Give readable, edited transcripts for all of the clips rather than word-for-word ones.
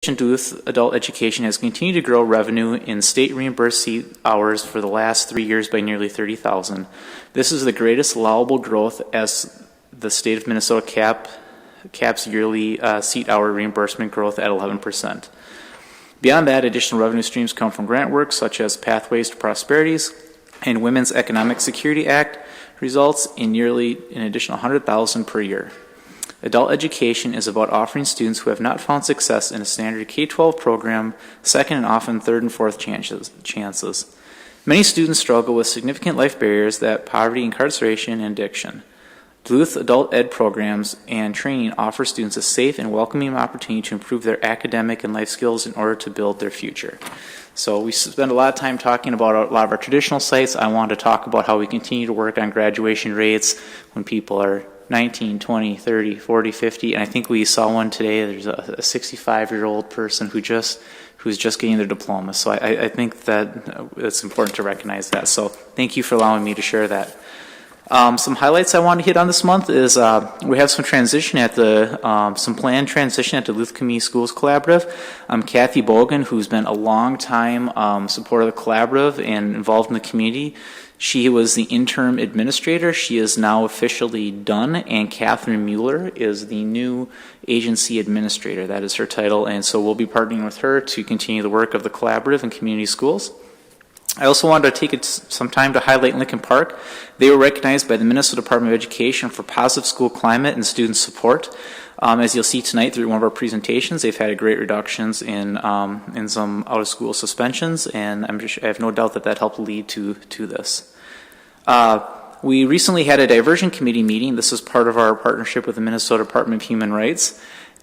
Duluth Adult Education has continued to grow revenue in state reimbursed seat hours for the last 3 years by nearly 30,000. This is the greatest allowable growth as the state of Minnesota caps yearly seat hour reimbursement growth at 11%. Beyond that, additional revenue streams come from grant work such as Pathways to Prosperities and Women's Economic Security Act results in nearly an additional 100,000 per year. Adult education is about offering students who have not found success in a standard K-12 program second and often third and fourth chances. Many students struggle with significant life barriers that poverty, incarceration, and addiction. Duluth adult ed programs and training offer students a safe and welcoming opportunity to improve their academic and life skills in order to build their future. So we spend a lot of time talking about a lot of our traditional sites. I want to talk about how we continue to work on graduation rates when people are 19, 20, 30, 40, 50, and I think we saw one today. There's a 65-year-old person who's just getting their diploma. So I think that it's important to recognize that. So thank you for allowing me to share that. Some highlights I want to hit on this month is we have some transition at some planned transition at the Duluth Community Schools Collaborative. Kathy Bogan, who's been a long time supporter of the collaborative and involved in the community. She was the interim administrator. She is now officially done, and Catherine Mueller is the new agency administrator. That is her title, and so we'll be partnering with her to continue the work of the collaborative and community schools. I also wanted to take some time to highlight Lincoln Park. They were recognized by the Minnesota Department of Education for positive school climate and student support. As you'll see tonight through one of our presentations, they've had great reductions in some out-of-school suspensions, and I have no doubt that helped lead to this. We recently had a diversion committee meeting. This is part of our partnership with the Minnesota Department of Human Rights.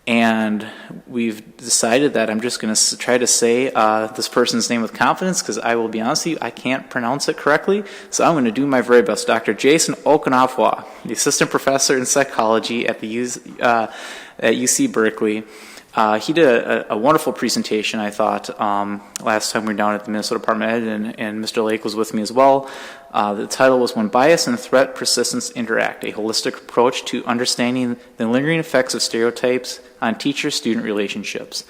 And we've decided that I'm just going to try to say this person's name with confidence, because I will be honest with you, I can't pronounce it correctly. So I'm going to do my very best. Dr. Jason Okunafwa, the assistant professor in psychology at UC Berkeley. He did a wonderful presentation, I thought, last time we were down at the Minnesota Department of Ed, and Mr. Lake was with me as well. The title was When Bias and Threat Persistence Interact, a holistic approach to understanding the lingering effects of stereotypes on teacher-student relationships.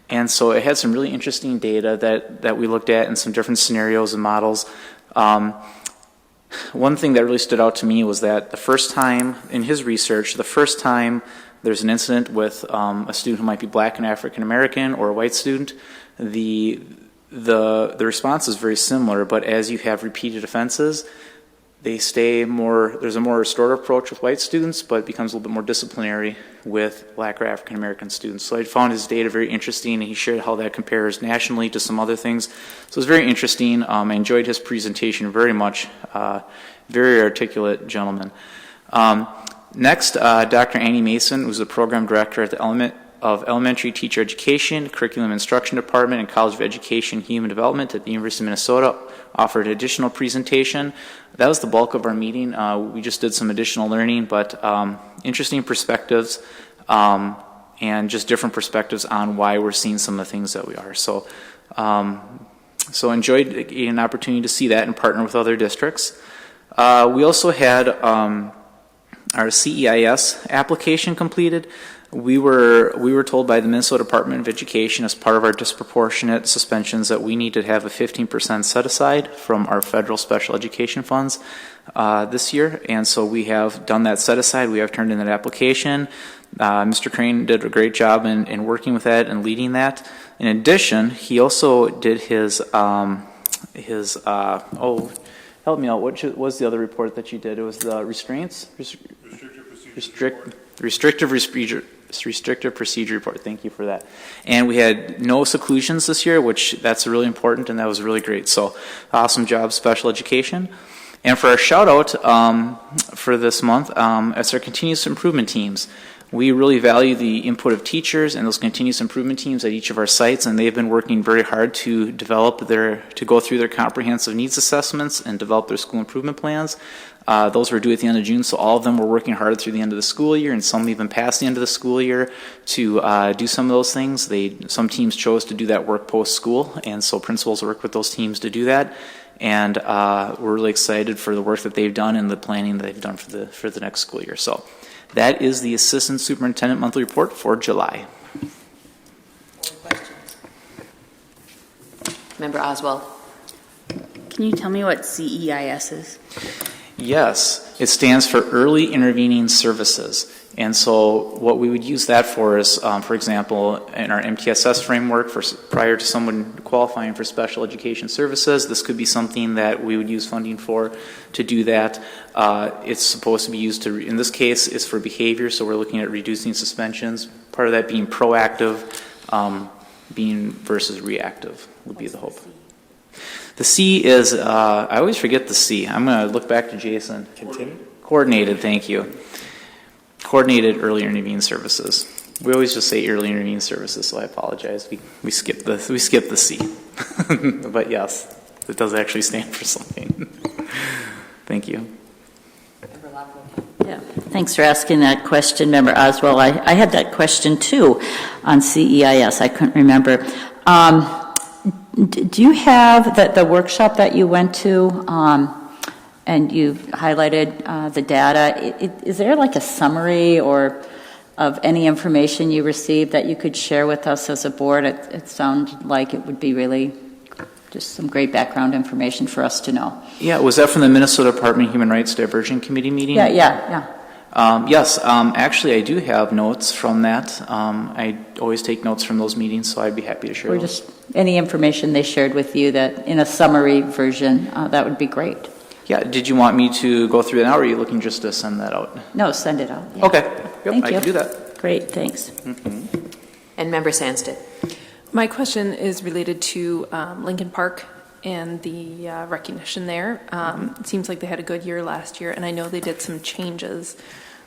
And so it had some really interesting data that we looked at in some different scenarios and models. One thing that really stood out to me was that the first time in his research, there's an incident with a student who might be black and African American or a white student, the response is very similar, but as you have repeated offenses, there's a more restorative approach with white students, but it becomes a little bit more disciplinary with black or African American students. So I found his data very interesting, and he shared how that compares nationally to some other things. So it was very interesting. I enjoyed his presentation very much. Very articulate gentleman. Next, Dr. Annie Mason, who's the program director at the Elementary Teacher Education, Curriculum Instruction Department, and College of Education and Human Development at the University of Minnesota, offered an additional presentation. That was the bulk of our meeting. We just did some additional learning, but interesting perspectives and just different perspectives on why we're seeing some of the things that we are. So enjoyed an opportunity to see that and partner with other districts. We also had our CEIS application completed. We were told by the Minnesota Department of Education as part of our disproportionate suspensions that we need to have a 15% set aside from our federal special education funds this year, and so we have done that set aside. We have turned in that application. Mr. Crane did a great job in working with that and leading that. In addition, he also did his help me out. What was the other report that you did? It was the restrictive procedure report. Thank you for that. And we had no seclusions this year, which that's really important, and that was really great. So awesome job, special education. And for our shout out for this month, as our continuous improvement teams. We really value the input of teachers and those continuous improvement teams at each of our sites, and they've been working very hard to go through their comprehensive needs assessments and develop their school improvement plans. Those were due at the end of June, so all of them were working hard through the end of the school year, and some even past the end of the school year to do some of those things. Some teams chose to do that work post-school, and so principals work with those teams to do that. And we're really excited for the work that they've done and the planning that they've done for the next school year. So that is the Assistant Superintendent Monthly Report for July. Questions? Member Oswald. Can you tell me what CEIS is? Yes, it stands for Early Intervening Services. And so what we would use that for is, for example, in our MTSS framework, prior to someone qualifying for special education services, this could be something that we would use funding for to do that. It's supposed to be used to, in this case, it's for behavior, so we're looking at reducing suspensions. Part of that being proactive, being versus reactive would be the hope. The C is, I always forget the C. I'm going to look back to Jason. Continue. Coordinated, thank you. Coordinated early intervening services. We always just say early intervening services, so I apologize. We skip the C. But yes, it does actually stand for something. Thank you. Yeah, thanks for asking that question, Member Oswald. I had that question too on CEIS. I couldn't remember. Do you have the workshop that you went to, and you highlighted the data? Is there like a summary or of any information you received that you could share with us as a board? It sounded like it would be really just some great background information for us to know. Yeah, was that from the Minnesota Department of Human Rights Diversion Committee meeting? Yeah. Yes, actually I do have notes from that. I always take notes from those meetings, so I'd be happy to share Or those. just any information they shared with you that in a summary version, that would be great. Yeah, did you want me to go through it now, or are you looking just to send that out? No, send it out. Yeah. Okay, yep, Thank I you. can do that. Great, thanks. And Member Sandstead. My question is related to Lincoln Park and the recognition there. It seems like they had a good year last year, and I know they did some changes.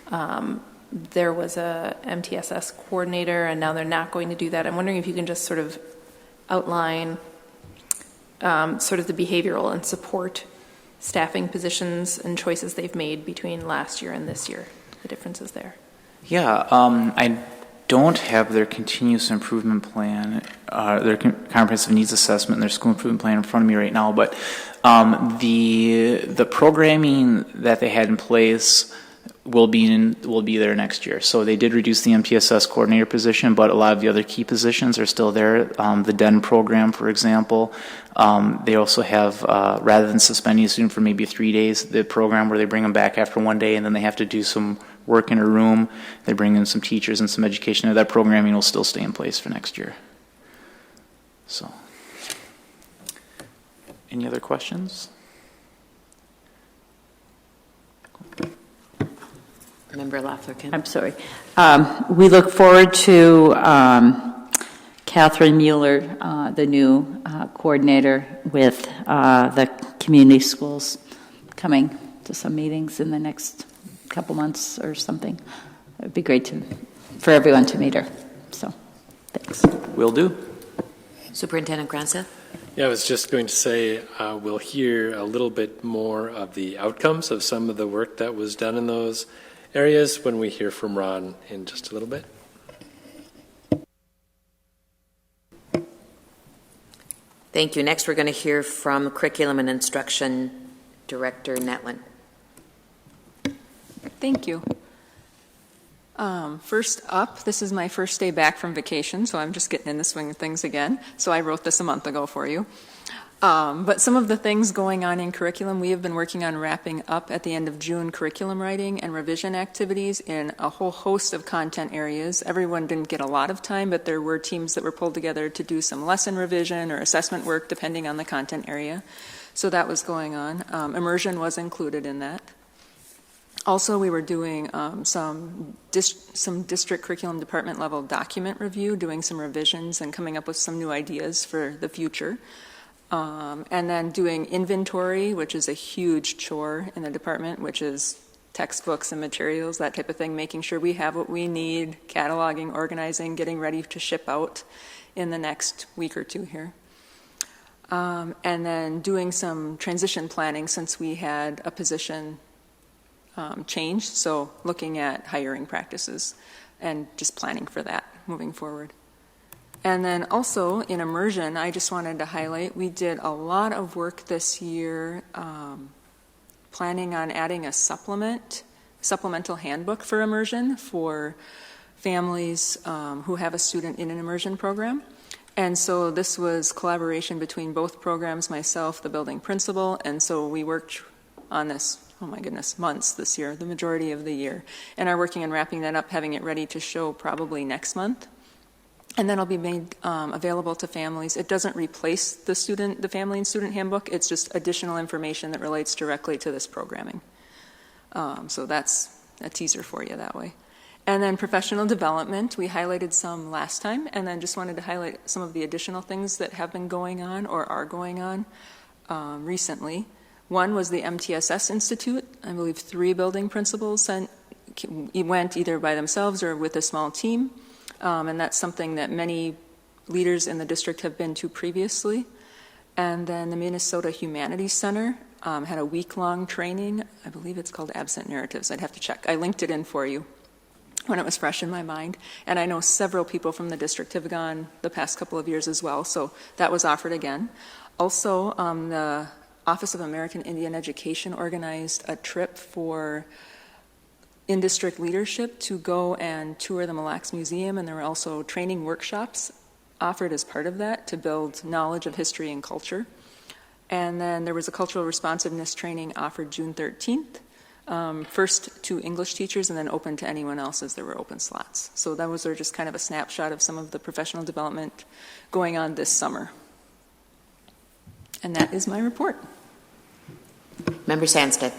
There was a MTSS coordinator, and now they're not going to do that. I'm wondering if you can just sort of outline sort of the behavioral and support staffing positions and choices they've made between last year and this year, the differences there. Yeah, I don't have their continuous improvement plan, their comprehensive needs assessment, and their school improvement plan in front of me right now. But the programming that they had in place will be there next year. So they did reduce the MTSS coordinator position, but a lot of the other key positions are still there. The DEN program, for example, they also have, rather than suspending a student for maybe 3 days, the program where they bring them back after 1 day and then they have to do some work in a room. They bring in some teachers and some education. That programming will still stay in place for next year. So, any other questions? Member Laflerkin. I'm sorry. We look forward to Catherine Mueller, the new coordinator with the community schools, coming to some meetings in the next couple months or something. It would be great for everyone to meet her. So, thanks. Will do. Superintendent Granza. Yeah, I was just going to say we'll hear a little bit more of the outcomes of some of the work that was done in those areas when we hear from Ron in just a little bit. Thank you. Next, we're going to hear from Curriculum and Instruction Director Netlin. Thank you. First up, this is my first day back from vacation, so I'm just getting in the swing of things again. So I wrote this a month ago for you. But some of the things going on in curriculum, we have been working on wrapping up at the end of June curriculum writing and revision activities in a whole host of content areas. Everyone didn't get a lot of time, but there were teams that were pulled together to do some lesson revision or assessment work depending on the content area. So that was going on. Immersion was included in that. Also, we were doing some district curriculum department level document review, doing some revisions and coming up with some new ideas for the future. And then doing inventory, which is a huge chore in the department, which is textbooks and materials, that type of thing, making sure we have what we need, cataloging, organizing, getting ready to ship out in the next week or two here. And then doing some transition planning since we had a position change, so looking at hiring practices and just planning for that moving forward. And then also in immersion, I just wanted to highlight, we did a lot of work this year planning on adding a supplemental handbook for immersion for families who have a student in an immersion program. And so this was collaboration between both programs, myself, the building principal, and so we worked on this, oh my goodness, months this year, the majority of the year, and are working on wrapping that up, having it ready to show probably next month. And then it'll be made available to families. It doesn't replace the family and student handbook. It's just additional information that relates directly to this programming. So that's a teaser for you that way. And then professional development, we highlighted some last time, and then just wanted to highlight some of the additional things that have been going on or are going on recently. One was the MTSS Institute. I believe 3 building principals went either by themselves or with a small team, and that's something that many leaders in the district have been to previously. And then the Minnesota Humanities Center had a week-long training. I believe it's called Absent Narratives. I'd have to check. I linked it in for you when it was fresh in my mind. And I know several people from the district have gone the past couple of years as well, so that was offered again. Also, the Office of American Indian Education organized a trip for in-district leadership to go and tour the Mille Lacs Museum, and there were also training workshops offered as part of that to build knowledge of history and culture. And then there was a cultural responsiveness training offered June 13th. First to English teachers and then open to anyone else as there were open slots. So those are just kind of a snapshot of some of the professional development going on this summer. And that is my report. Member Sandstead.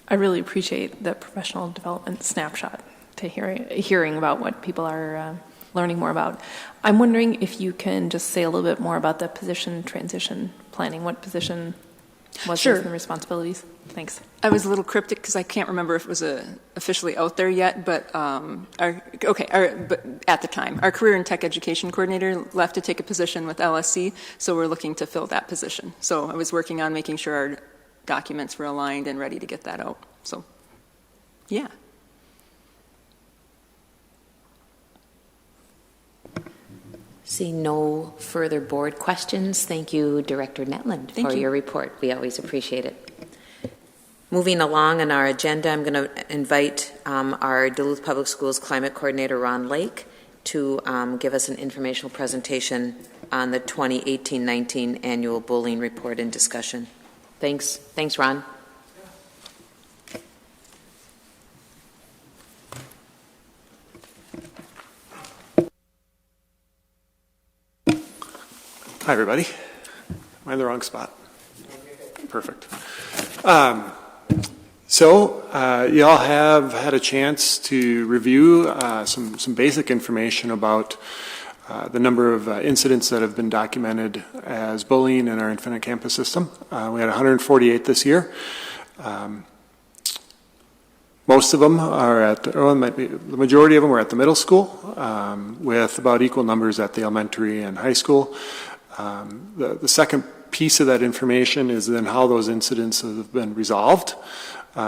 I really appreciate the professional development snapshot to hearing about what people are learning more about. I'm wondering if you can just say a little bit more about the position transition planning. What position was Sure. this and the responsibilities? Thanks. I was a little cryptic because I can't remember if it was officially out there yet, but but at the time, our career and tech education coordinator left to take a position with LSC, so we're looking to fill that position. So I was working on making sure our documents were aligned and ready to get that out. So, yeah. See no further board questions. Thank you, Director Netland, for your report. We always appreciate it. Moving along on our agenda, I'm going to invite our Duluth Public Schools Climate Coordinator, Ron Lake, to give us an informational presentation on the 2018-19 annual bullying report and discussion. Thanks. Thanks, Ron. Hi, everybody. Am I in the wrong spot? Perfect. You all have had a chance to review some basic information about the number of incidents that have been documented as bullying in our Infinite Campus system. We had 148 this year. Most of them are the majority of them were at the middle school, with about equal numbers at the elementary and high school. The second piece of that information is then how those incidents have been resolved.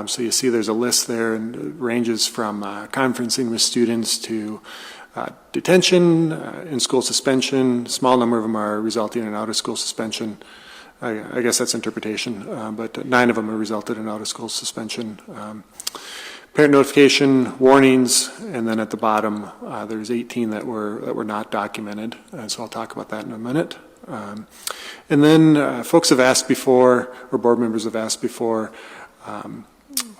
So you see there's a list there, and it ranges from conferencing with students to detention, in-school suspension. A small number of them are resulting in out-of-school suspension. I guess that's interpretation, but 9 of them have resulted in out-of-school suspension. Parent notification, warnings, and then at the bottom there's 18 that were not documented. So I'll talk about that in a minute. And then folks have asked before, or board members have asked before,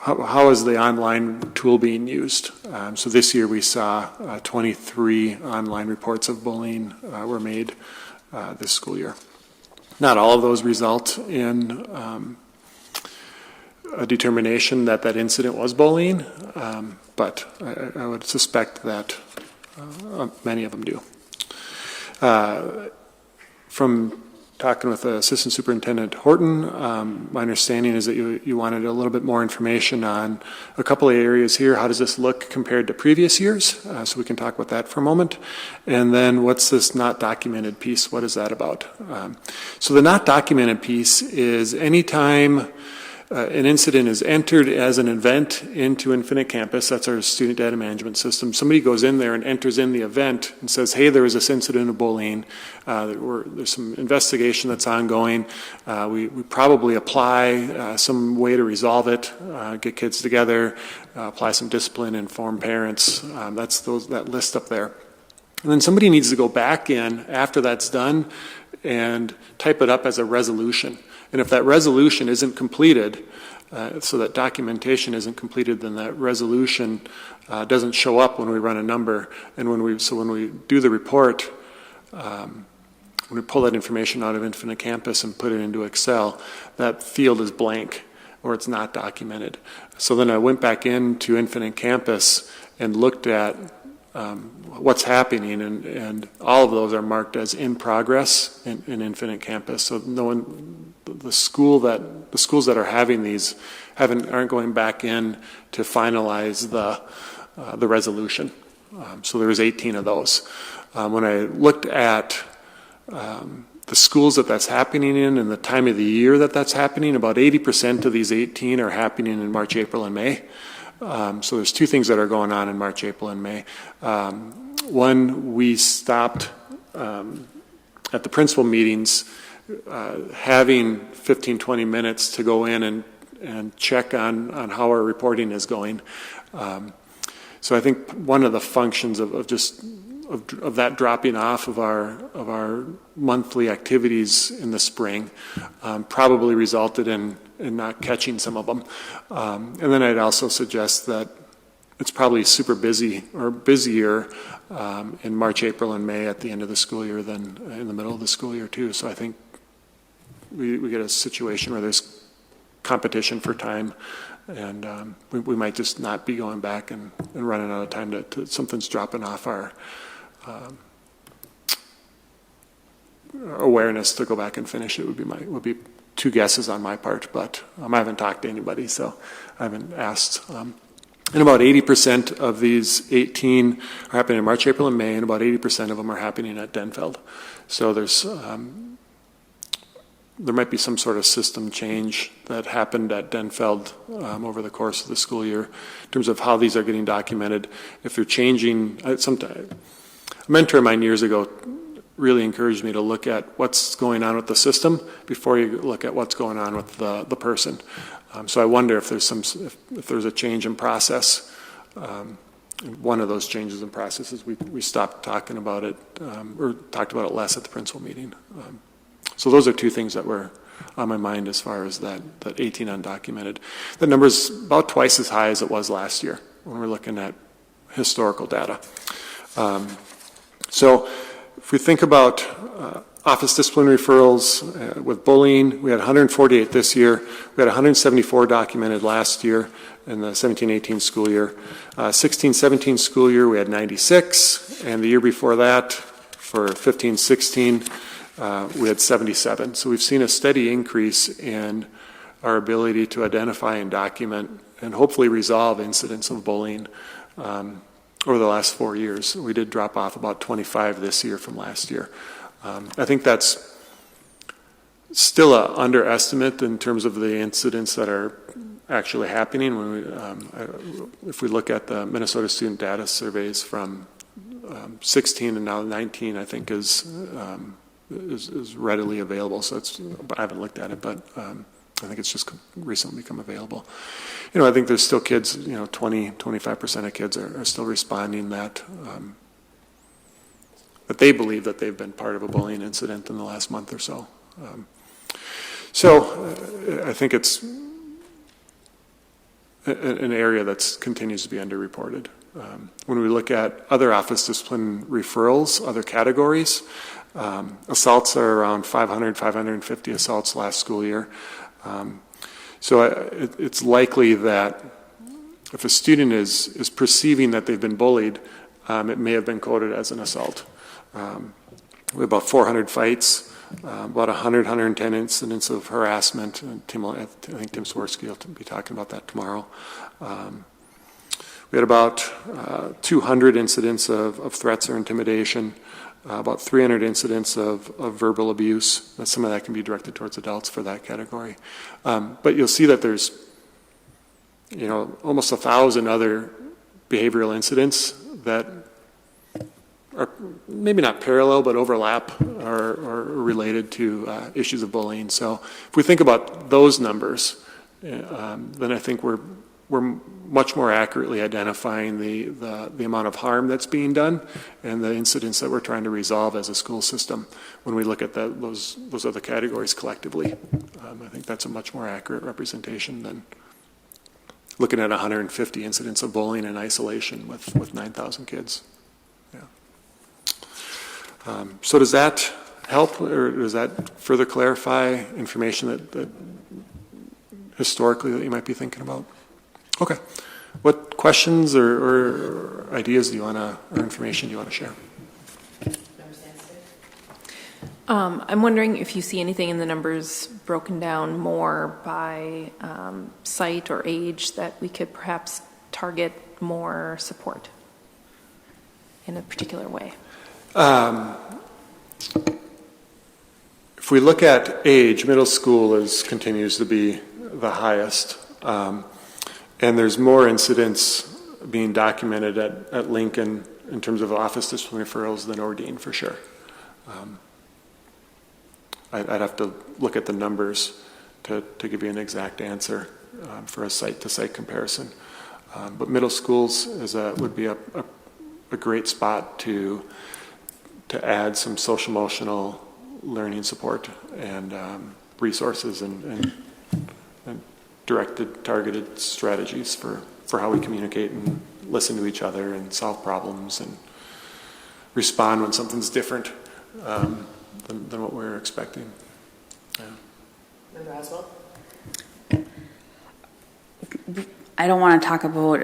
how is the online tool being used? So this year we saw 23 online reports of bullying were made this school year. Not all of those result in a determination that incident was bullying, but I would suspect that many of them do. From talking with Assistant Superintendent Horton, my understanding is that you wanted a little bit more information on a couple of areas here. How does this look compared to previous years? So we can talk about that for a moment. And then what's this not documented piece? What is that about? So the not documented piece is anytime an incident is entered as an event into Infinite Campus, that's our student data management system. Somebody goes in there and enters in the event and says, hey, there was this incident of bullying. There's some investigation that's ongoing. We probably apply some way to resolve it, get kids together, apply some discipline, inform parents. That's that list up there. And then somebody needs to go back in after that's done and type it up as a resolution. And if that resolution isn't completed, so that documentation isn't completed, then that resolution doesn't show up when we run a number. And when we do the report, when we pull that information out of Infinite Campus and put it into Excel, that field is blank or it's not documented. So then I went back into Infinite Campus and looked at what's happening, and all of those are marked as in progress in Infinite Campus. So the schools that are having these aren't going back in to finalize the resolution. So there was 18 of those. When I looked at the schools that's happening in and the time of the year that's happening, about 80% of these 18 are happening in March, April, and May. So there's two things that are going on in March, April, and May. One, we stopped at the principal meetings having 15, 20 minutes to go in and check on how our reporting is going. So I think one of the functions of that dropping off of our monthly activities in the spring probably resulted in not catching some of them. And then I'd also suggest that it's probably super busy or busier in March, April, and May at the end of the school year than in the middle of the school year too. So I think we get a situation where there's competition for time, and we might just not be going back and running out of time to something's dropping off our awareness to go back and finish it would be two guesses on my part, but I haven't talked to anybody, so I haven't asked. And about 80% of these 18 are happening in March, April, and May, and about 80% of them are happening at Denfeld. So there might be some sort of system change that happened at Denfeld over the course of the school year in terms of how these are getting documented. If they're changing, a mentor of mine years ago really encouraged me to look at what's going on with the system before you look at what's going on with the person. So I wonder if there's a change in process. One of those changes in process is we stopped talking about it, or talked about it less at the principal meeting. So those are two things that were on my mind as far as that 18 undocumented. The number's about twice as high as it was last year when we're looking at historical data. So if we think about office discipline referrals with bullying, we had 148 this year. We had 174 documented last year in the 17-18 school year. 16-17 school year, we had 96. And the year before that, for 15-16, we had 77. So we've seen a steady increase in our ability to identify and document and hopefully resolve incidents of bullying over the last 4 years. We did drop off about 25 this year from last year. I think that's still an underestimate in terms of the incidents that are actually happening. If we look at the Minnesota Student Data Surveys from 16 and now 19, I think is readily available. So I haven't looked at it, but I think it's just recently become available. I think there's still kids, 20-25% of kids are still responding that they believe that they've been part of a bullying incident in the last month or so. So I think it's an area that continues to be underreported. When we look at other office discipline referrals, other categories, assaults are around 550 assaults last school year. So it's likely that if a student is perceiving that they've been bullied, it may have been coded as an assault. We have about 400 fights, about 110 incidents of harassment. I think Tim Swirsky will be talking about that tomorrow. We had about 200 incidents of threats or intimidation, about 300 incidents of verbal abuse. Some of that can be directed towards adults for that category. But you'll see that there's almost 1,000 other behavioral incidents that are maybe not parallel but overlap or related to issues of bullying. So if we think about those numbers, then I think we're we're much more accurately identifying the amount of harm that's being done and the incidents that we're trying to resolve as a school system when we look at those other categories collectively. I think that's a much more accurate representation than looking at 150 incidents of bullying in isolation with 9,000 kids. Yeah. So does that help, or does that further clarify information that historically that you might be thinking about? Okay. What questions or ideas do you want to, or information do you want to share? I'm wondering if you see anything in the numbers broken down more by site or age that we could perhaps target more support in a particular way. If we look at age, middle school continues to be the highest. And there's more incidents being documented at Lincoln in terms of office discipline referrals than Ordine, for sure. I'd have to look at the numbers to give you an exact answer for a site-to-site comparison. But middle schools would be a great spot to add some social-emotional learning support and resources and directed, targeted strategies for how we communicate and listen to each other and solve problems and respond when something's different than what we were expecting. Yeah. Member Oswald? I don't want to talk about,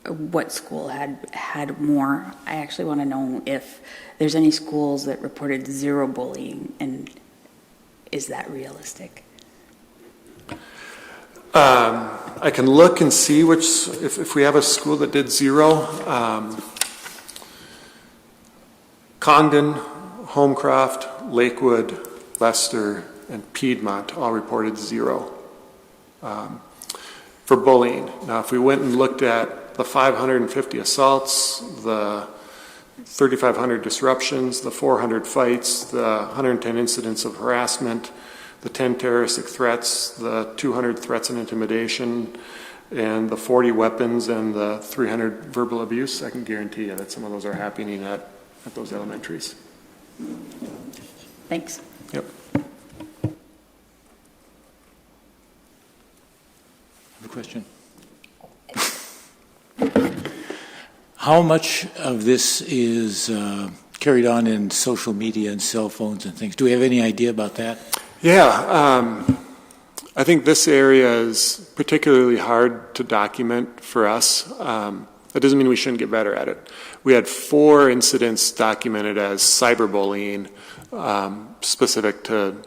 what school had more. I actually want to know if there's any schools that reported zero bullying, and is that realistic? I can look and see if we have a school that did zero. Congdon, Homecroft, Lakewood, Leicester, and Piedmont all reported zero for bullying. Now, if we went and looked at the 550 assaults, the 3,500 disruptions, the 400 fights, the 110 incidents of harassment, the 10 terroristic threats, the 200 threats and intimidation, and the 40 weapons and the 300 verbal abuse, I can guarantee you that some of those are happening at those elementaries. Thanks. Yep. The question. How much of this is carried on in social media and cell phones and things? Do we have any idea about that? Yeah, I think this area is particularly hard to document for us. That doesn't mean we shouldn't get better at it. We had 4 incidents documented as cyberbullying specific to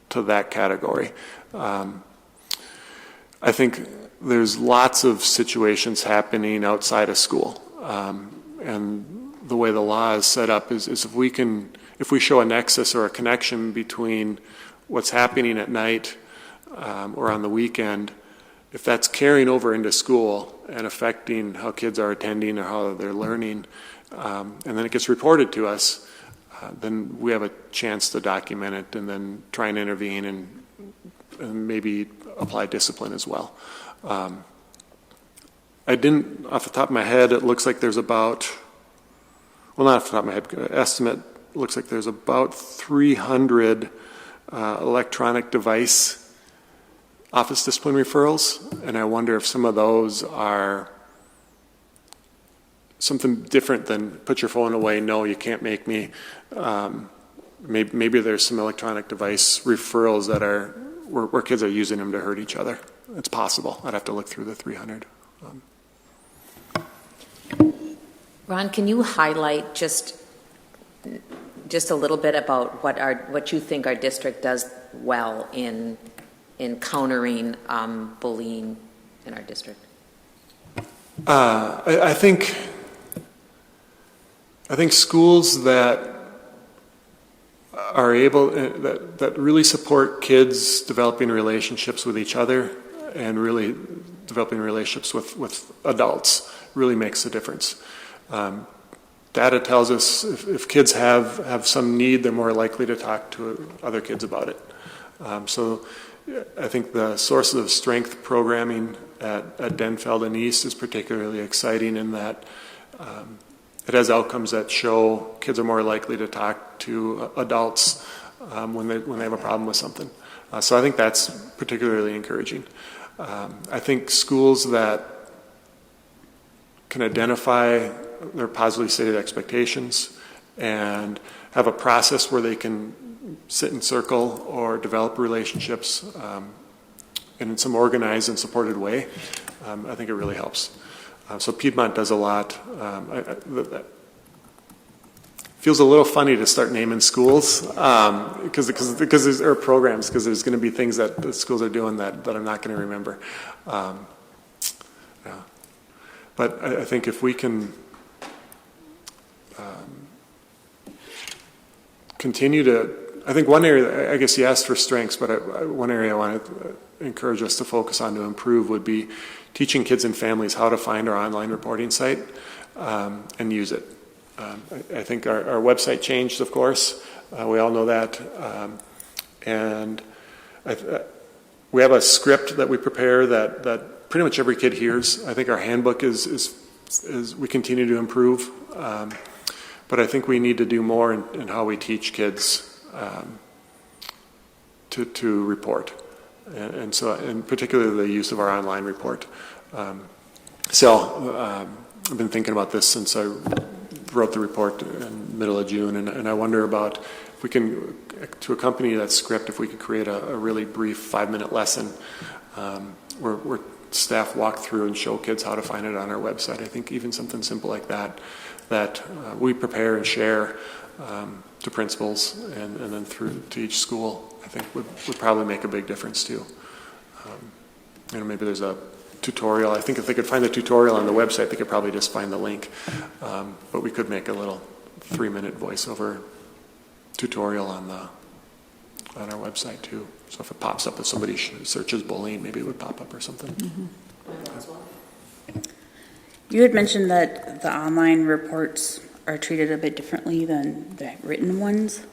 that category. I think there's lots of situations happening outside of school. And the way the law is set up is if we show a nexus or a connection between what's happening at night or on the weekend, if that's carrying over into school and affecting how kids are attending or how they're learning, and then it gets reported to us, then we have a chance to document it and then try and intervene and maybe apply discipline as well. I didn't, off the top of my head, it looks like there's about, well, not off the top of my head, estimate looks like there's about 300 electronic device office discipline referrals, and I wonder if some of those are something different than put your phone away, no, you can't make me. Maybe there's some electronic device referrals that are where kids are using them to hurt each other. It's possible. I'd have to look through the 300. Ron, can you highlight just a little bit about what you think our district does well in countering bullying in our district? I think schools that are able that really support kids developing relationships with each other and really developing relationships with adults really makes a difference. Data tells us if kids have some need, they're more likely to talk to other kids about it. So I think the sources of strength programming at Denfeld and East is particularly exciting in that it has outcomes that show kids are more likely to talk to adults when they have a problem with something. So I think that's particularly encouraging. I think schools that can identify their positively stated expectations and have a process where they can sit in circle or develop relationships in some organized and supported way, I think it really helps. So Piedmont does a lot. Feels a little funny to start naming schools because there's or programs because there's going to be things that the schools are doing that I'm not going to remember. Yeah. But I think if we can continue to, I think one area, I guess you asked for strengths, but one area I want to encourage us to focus on to improve would be teaching kids and families how to find our online reporting site and use it. I think our website changed, of course. We all know that. And we have a script that we prepare that pretty much every kid hears. I think our handbook is we continue to improve. But I think we need to do more in how we teach kids to report. And particularly the use of our online report. I've been thinking about this since I wrote the report in the middle of June, and I wonder about if we can, to accompany that script, if we could create a really brief 5-minute lesson where staff walk through and show kids how to find it on our website. I think even something simple like that we prepare and share to principals and then through to each school, I think would probably make a big difference too. Maybe there's a tutorial. I think if they could find the tutorial on the website, they could probably just find the link. But we could make a little 3-minute voiceover tutorial on our website too. So if it pops up, if somebody searches bullying, maybe it would pop up or something. Mm-hmm. You had mentioned that the online reports are treated a bit differently than the written ones.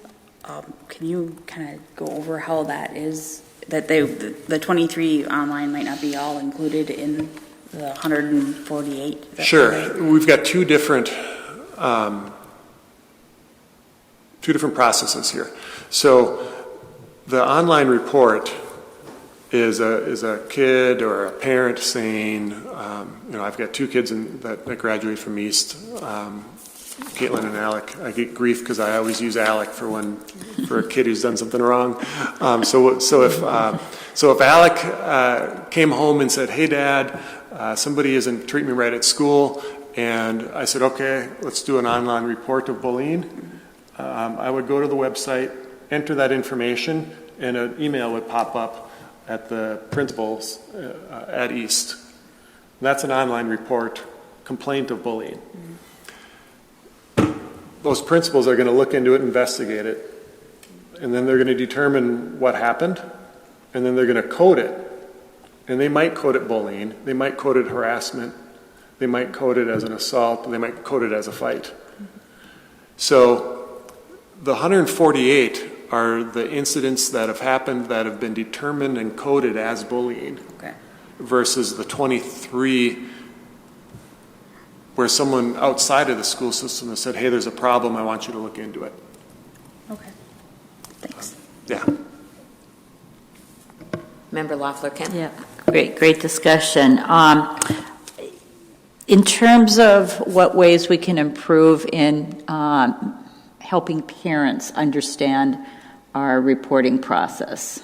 Can you kind of go over how that is? That the 23 online might not be all included in the 148? Sure. Right? We've got two different processes here. So the online report is a kid or a parent saying, I've got 2 kids that graduate from East, Caitlin and Alec. I get grief because I always use Alec for a kid who's done something wrong. So if Alec came home and said, "Hey, Dad, somebody isn't treating me right at school," and I said, "Okay, let's do an online report of bullying," I would go to the website, enter that information, and an email would pop up at the principals at East. And that's an online report, complaint of bullying. Those principals are going to look into it, investigate it, and then they're going to determine what happened, and then they're going to code it. And they might code it bullying, they might code it harassment, they might code it as an assault, they might code it as a fight. So the 148 are the incidents that have happened that have been determined and coded as bullying, okay, versus the 23 where someone outside of the school system has said, "Hey, there's a problem, I want you to look into it." Okay, thanks. Yeah. Member Loeffler-Kent? Yeah, great discussion. In terms of what ways we can improve in helping parents understand our reporting process,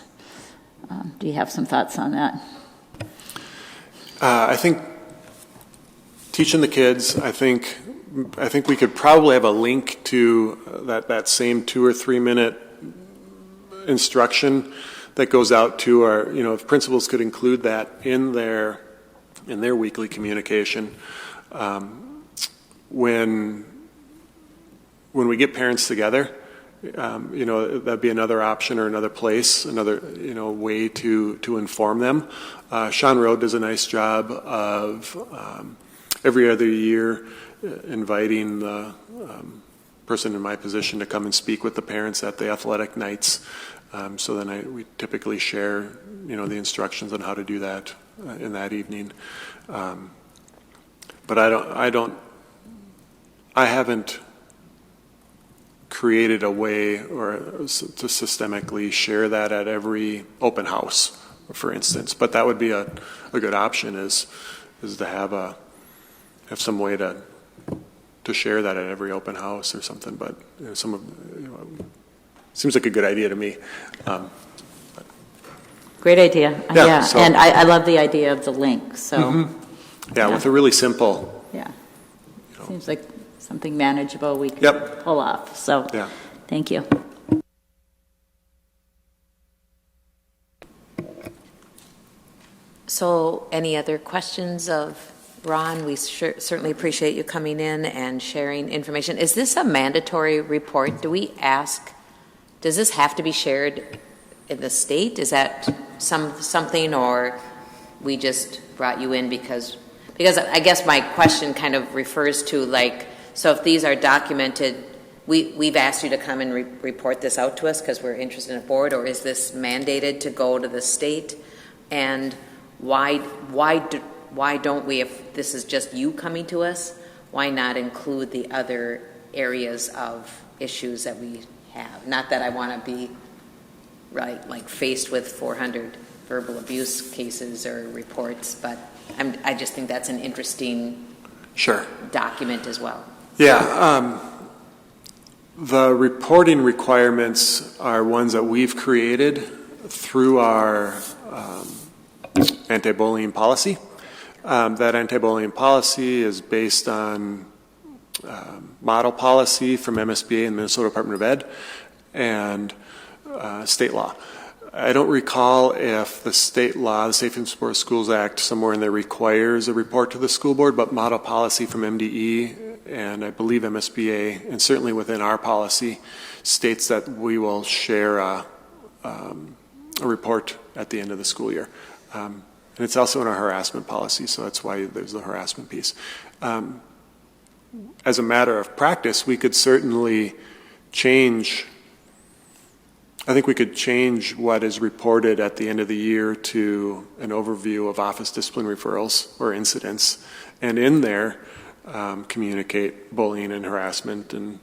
do you have some thoughts on that? I think teaching the kids, I think we could probably have a link to that same 2 or 3 minute instruction that goes out to our, if principals could include that in their weekly communication. When we get parents together, that'd be another option or another place, another way to inform them. Sean Road does a nice job of every other year inviting the person in my position to come and speak with the parents at the athletic nights. So then we typically share the instructions on how to do that in that evening. But I haven't created a way or to systemically share that at every open house, for instance. But that would be a good option is to have some way to share that at every open house or something. But seems like a good idea to me. Great idea. Yeah, so- and I love the idea of the link. So Yeah, with a really simple. yeah, seems like something manageable we can Yep. pull off. So Yeah. thank you. So any other questions of Ron? We certainly appreciate you coming in and sharing information. Is this a mandatory report? Do we ask, does this have to be shared in the state? Is that something, or we just brought you in because I guess my question kind of refers to like, so if these are documented, we've asked you to come and report this out to us because we're interested in a board, or is this mandated to go to the state? And why don't we, if this is just you coming to us, why not include the other areas of issues that we have? Not that I want to be like faced with 400 verbal abuse cases or reports, but I just think that's an interesting document as well. Yeah, the reporting requirements are ones that we've created through our anti-bullying policy. That anti-bullying policy is based on model policy from MSBA and Minnesota Department of Ed and state law. I don't recall if the state law, the Safe and Supportive Schools Act, somewhere in there requires a report to the school board, but model policy from MDE and I believe MSBA, and certainly within our policy, states that we will share a report at the end of the school year. And it's also in our harassment policy, so that's why there's the harassment piece. As a matter of practice, we could certainly change. I think we could change what is reported at the end of the year to an overview of office discipline referrals or incidents, and in there communicate bullying and harassment and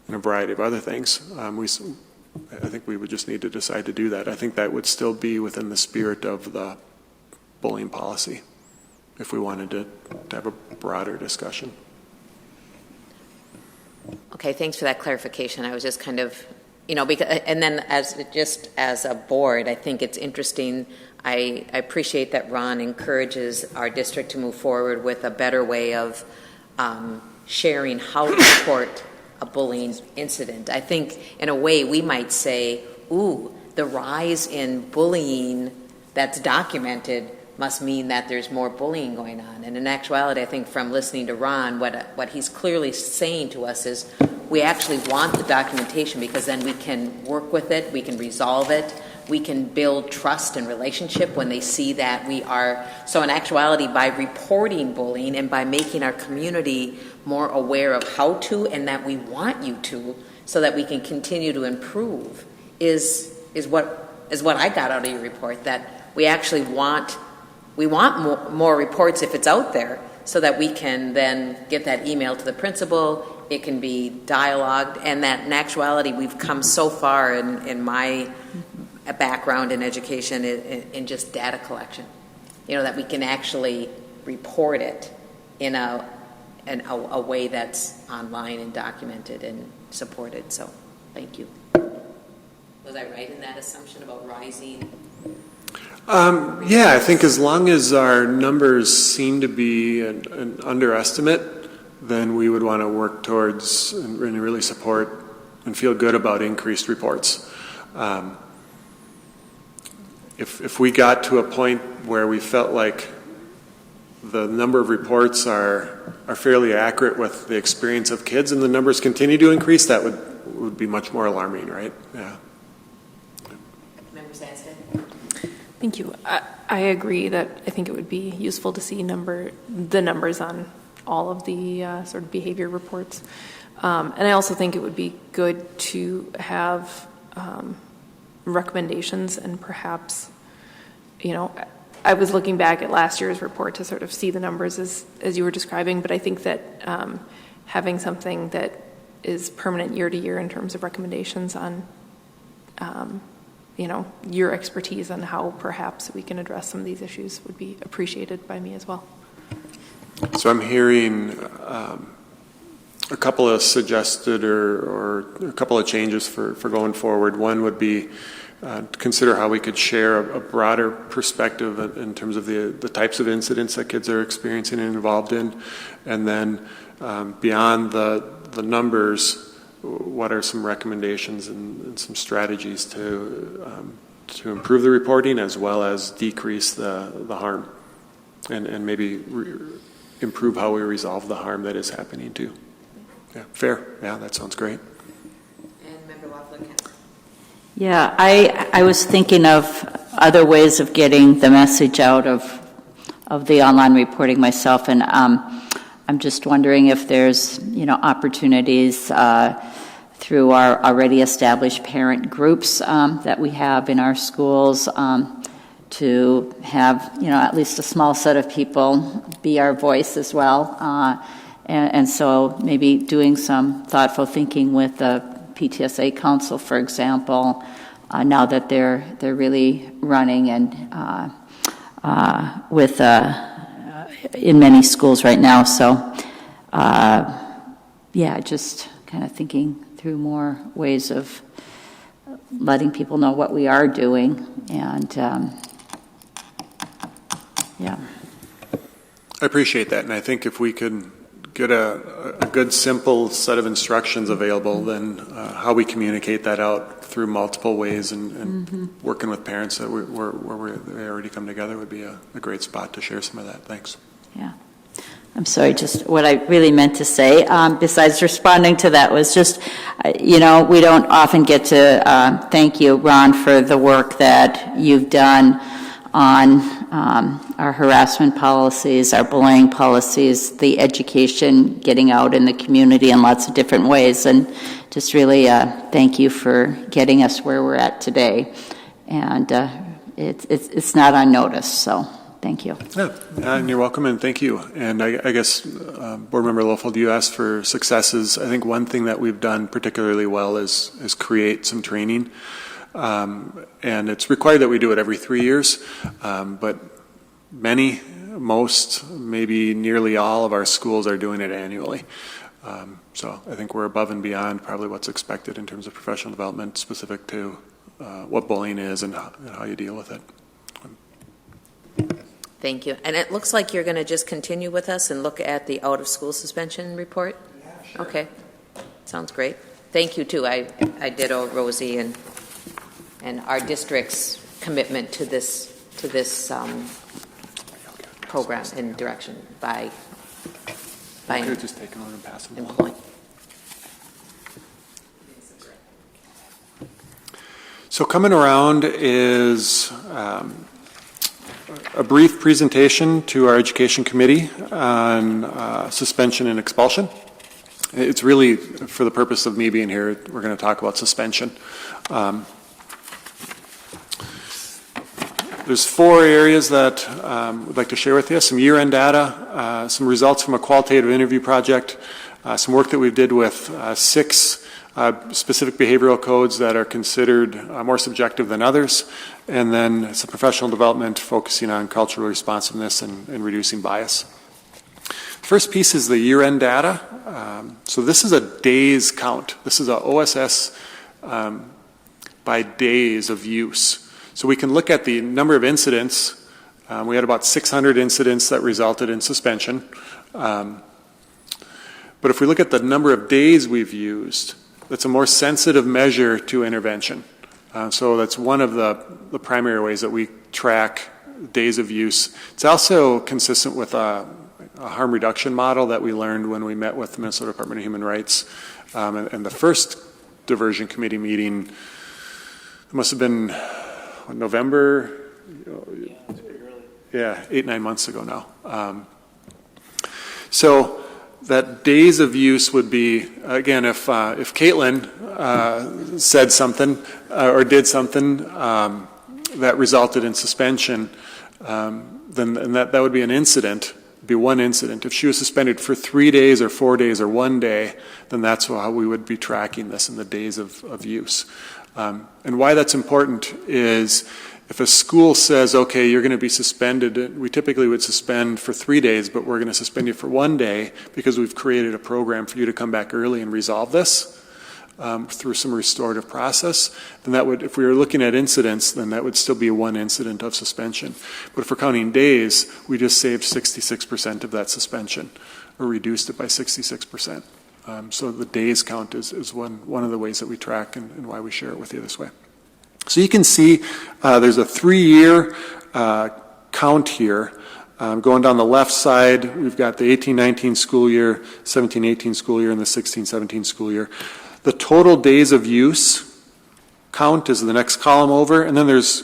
a variety of other things. I think we would just need to decide to do that. I think that would still be within the spirit of the bullying policy if we wanted to have a broader discussion. Okay, thanks for that clarification. I was just kind of, because, and then as a board, I think it's interesting. I appreciate that Ron encourages our district to move forward with a better way of sharing how to report a bullying incident. I think in a way we might say, ooh, the rise in bullying that's documented must mean that there's more bullying going on. And in actuality, I think from listening to Ron, what he's clearly saying to us is we actually want the documentation because then we can work with it, we can resolve it, we can build trust and relationship when they see that we are. So in actuality, by reporting bullying and by making our community more aware of how to and that we want you to, so that we can continue to improve, is what I got out of your report, that we actually want more reports if it's out there, so that we can then get that email to the principal, it can be dialogued, and that in actuality we've come so far in my background in education in just data collection, that we can actually report it in a way that's online and documented and supported. So thank you. Was I right in that assumption about rising? Yeah, I think as long as our numbers seem to be an underestimate, then we would want to work towards and really support and feel good about increased reports. If we got to a point where we felt like the number of reports are fairly accurate with the experience of kids and the numbers continue to increase, that would be much more alarming, right? Yeah. Member Sandsted? Thank you. I agree that I think it would be useful to see the numbers on all of the sort of behavior reports. And I also think it would be good to have recommendations and perhaps I was looking back at last year's report to sort of see the numbers as you were describing, but I think that having something that is permanent year to year in terms of recommendations on, your expertise on how perhaps we can address some of these issues would be appreciated by me as well. So I'm hearing a couple of suggested or a couple of changes for going forward. One would be consider how we could share a broader perspective in terms of the types of incidents that kids are experiencing and involved in. And then beyond the numbers, what are some recommendations and some strategies to improve the reporting as well as decrease the harm and maybe improve how we resolve the harm that is happening too. Yeah, fair. Yeah, that sounds great. And Member Laughlin. Yeah, I was thinking of other ways of getting the message out of the online reporting myself, and I'm just wondering if there's opportunities through our already established parent groups that we have in our schools to have at least a small set of people be our voice as well, and so maybe doing some thoughtful thinking with the PTSA Council, for example, now that they're really running and with in many schools right now. So just kind of thinking through more ways of letting people know what we are doing, and I appreciate that, and I think if we could get a good, simple set of instructions available, then how we communicate that out through multiple ways and working with parents that where they already come together would be a great spot to share some of that. Thanks. Yeah. I'm sorry, just what I really meant to say, besides responding to that, was just, we don't often get to thank you, Ron, for the work that you've done on our harassment policies, our bullying policies, the education getting out in the community in lots of different ways, and just really thank you for getting us where we're at today. And it's not unnoticed, so thank you. Yeah, and you're welcome, and thank you. And I guess, Board Member Lofold, you asked for successes. I think one thing that we've done particularly well is create some training. And it's required that we do it every 3 years, but most, maybe nearly all of our schools are doing it annually. So I think we're above and beyond probably what's expected in terms of professional development specific to what bullying is and how you deal with it. Thank you. And it looks like you're going to just continue with us and look at the out-of-school suspension report? Yeah, sure. Okay. Sounds great. Thank you, too. I ditto Rosie and our district's commitment to this program and direction by just take it on and pass them employing. So coming around is a brief presentation to our education committee on suspension and expulsion. It's really for the purpose of me being here. We're going to talk about suspension. There's 4 areas that we'd like to share with you. Some year-end data, some results from a qualitative interview project, some work that we did with 6 specific behavioral codes that are considered more subjective than others, and then some professional development focusing on cultural responsiveness and reducing bias. First piece is the year-end data. So this is a days count. This is a OSS by days of use. So we can look at the number of incidents. We had about 600 incidents that resulted in suspension. But if we look at the number of days we've used, that's a more sensitive measure to intervention. So that's one of the primary ways that we track days of use. It's also consistent with a harm reduction model that we learned when we met with the Minnesota Department of Human Rights. And the first diversion committee meeting, it must have been November, 8-9 months ago now. So that days of use would be, again, if Caitlin said something or did something, that resulted in suspension, then that would be an incident, be one incident. If she was suspended for 3 days or 4 days or 1 day, then that's how we would be tracking this in the days of use. And why that's important is if a school says, okay, you're going to be suspended, we typically would suspend for 3 days, but we're going to suspend you for 1 day because we've created a program for you to come back early and resolve this through some restorative process, then that would, if we were looking at incidents, then that would still be one incident of suspension. But if we're counting days, we just saved 66% of that suspension, or reduced it by 66%. So the days count is one of the ways that we track and why we share it with you this way. So you can see there's a 3-year count here. Going down the left side, we've got the 18-19 school year, 17-18 school year, and the 16-17 school year. The total days of use count is the next column over, and then there's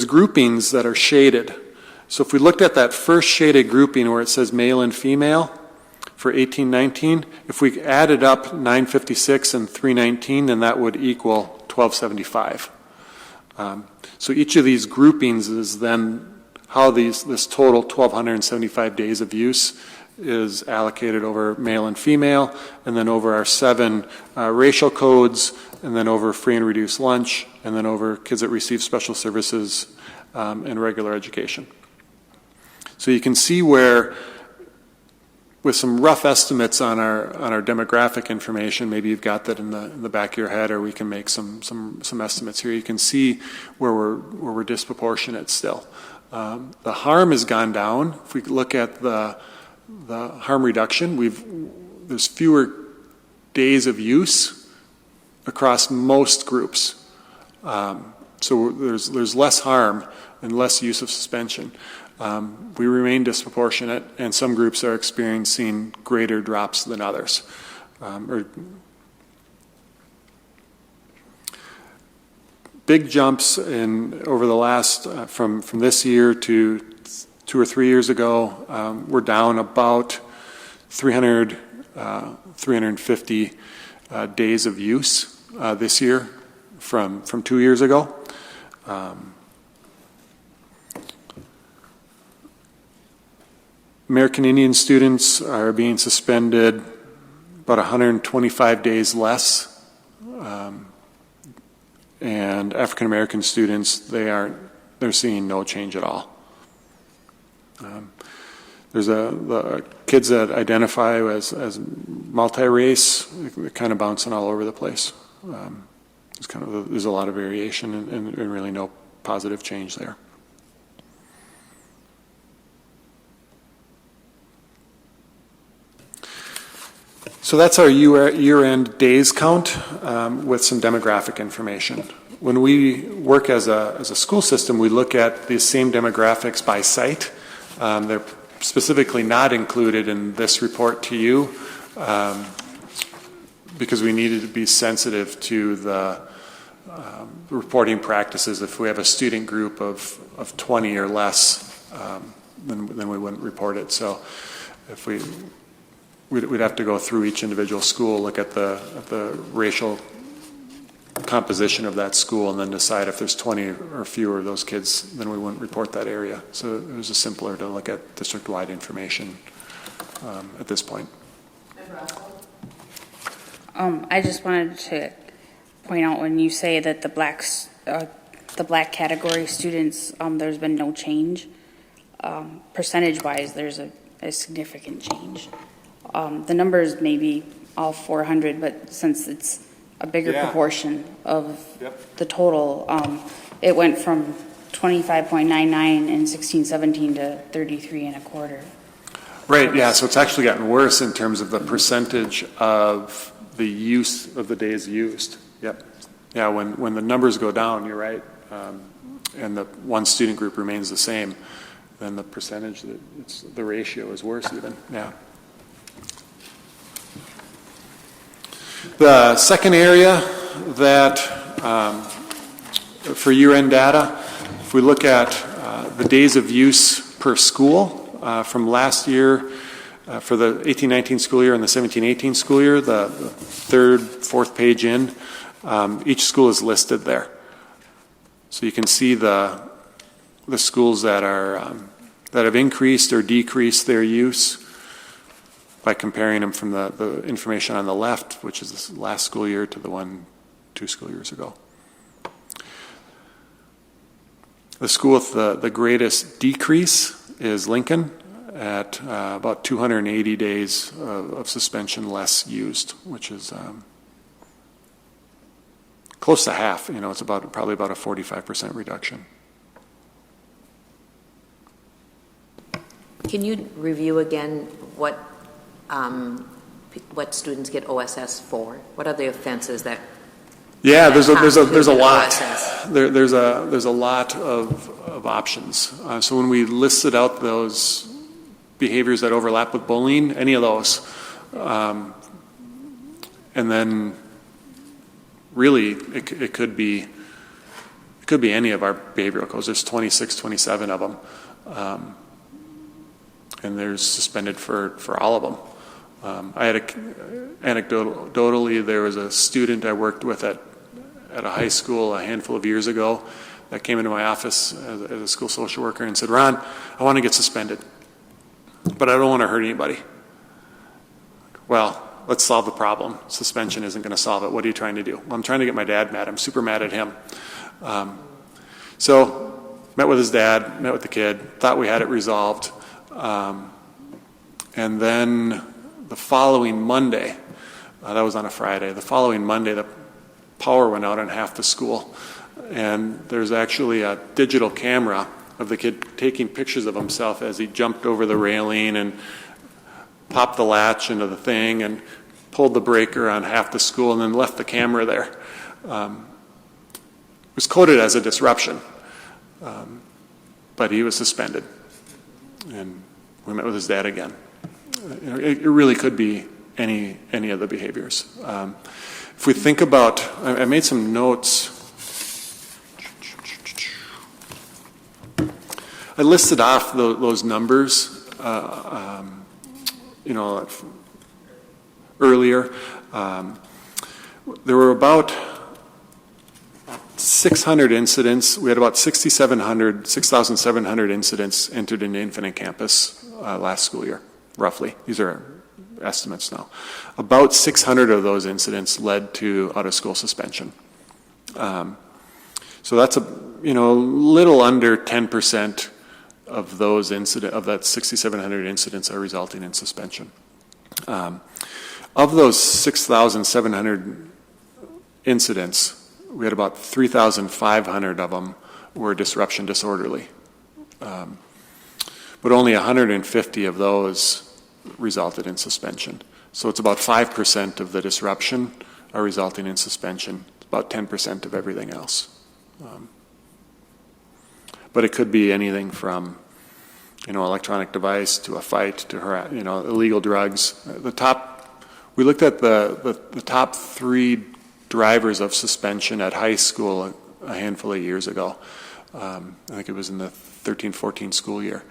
groupings that are shaded. So if we looked at that first shaded grouping where it says male and female for 18-19, if we added up 956 and 319, then that would equal 1275. So each of these groupings is then how this total 1,275 days of use is allocated over male and female, and then over our 7 racial codes, and then over free and reduced lunch, and then over kids that receive special services and regular education. So you can see where, with some rough estimates on our demographic information, maybe you've got that in the back of your head, or we can make some estimates here. You can see where we're disproportionate still. The harm has gone down. If we look at the harm reduction, there's fewer days of use across most groups. So there's less harm and less use of suspension. We remain disproportionate, and some groups are experiencing greater drops than others. Big jumps over the last, from this year to 2 or 3 years ago, we're down about 350 days of use this year from 2 years ago. American Indian students are being suspended about 125 days less, and African American students, they're seeing no change at all. There's the kids that identify as multi-race, they're kind of bouncing all over the place. There's a lot of variation and really no positive change there. So that's our year-end days count with some demographic information. When we work as a school system, we look at the same demographics by site. They're specifically not included in this report to you because we needed to be sensitive to the reporting practices. If we have a student group of 20 or less, then we wouldn't report it. So if we'd have to go through each individual school, look at the racial composition of that school, and then decide if there's 20 or fewer of those kids, then we wouldn't report that area. So it was just simpler to look at district-wide information at this point. I just wanted to point out when you say that the black category students, there's been no change. Percentage-wise, there's a significant change. The numbers may be all 400, but since it's a bigger proportion of the total, it went from 25.99 in 16-17 to 33.25. Right, yeah, so it's actually gotten worse in terms of the percentage of the use of the days used. Yep. Yeah, when the numbers go down, you're right, and the one student group remains the same, then the percentage, the ratio is worse even, yeah. The second area that, for year-end data, if we look at the days of use per school from last year, for the 18-19 school year and the 17-18 school year, the third, fourth page in, each school is listed there. So you can see the schools that are that have increased or decreased their use by comparing them from the information on the left, which is this last school year, to the one 2 school years ago. The school with the greatest decrease is Lincoln at about 280 days of suspension less used, which is close to half. It's probably about a 45% reduction. Can you review again what students get OSS for? What are the offenses that? Yeah, there's a lot. OSS? There's a lot of options. So when we listed out those behaviors that overlap with bullying, any of those, and then really it could be any of our behavioral codes. There's 26, 27 of them, and there's suspended for all of them. I had anecdotally, there was a student I worked with at a high school a handful of years ago that came into my office as a school social worker and said, "Ron, I want to get suspended, but I don't want to hurt anybody." Well, let's solve the problem. Suspension isn't going to solve it. What are you trying to do? Well, I'm trying to get my dad mad. I'm super mad at him. So met with his dad, met with the kid, thought we had it resolved. And then the following Monday, that was on a Friday, the following Monday the power went out on half the school. And there's actually a digital camera of the kid taking pictures of himself as he jumped over the railing and popped the latch into the thing and pulled the breaker on half the school and then left the camera there. It was coded as a disruption, but he was suspended. And we met with his dad again. It really could be any of the behaviors. If we think about, I made some notes. I listed off those numbers, earlier. There were about 600 incidents. We had about 6,700 incidents entered into Infinite Campus last school year, roughly. These are estimates now. About 600 of those incidents led to out-of-school suspension. So that's a little under 10% of those of that 6,700 incidents are resulting in suspension. Of those 6,700 incidents, we had about 3,500 of them were disruption disorderly. But only 150 of those resulted in suspension. So it's about 5% of the disruption are resulting in suspension. It's about 10% of everything else. But it could be anything from, electronic device to a fight to illegal drugs. We looked at the top 3 drivers of suspension at high school a handful of years ago. I think it was in the 13-14 school year.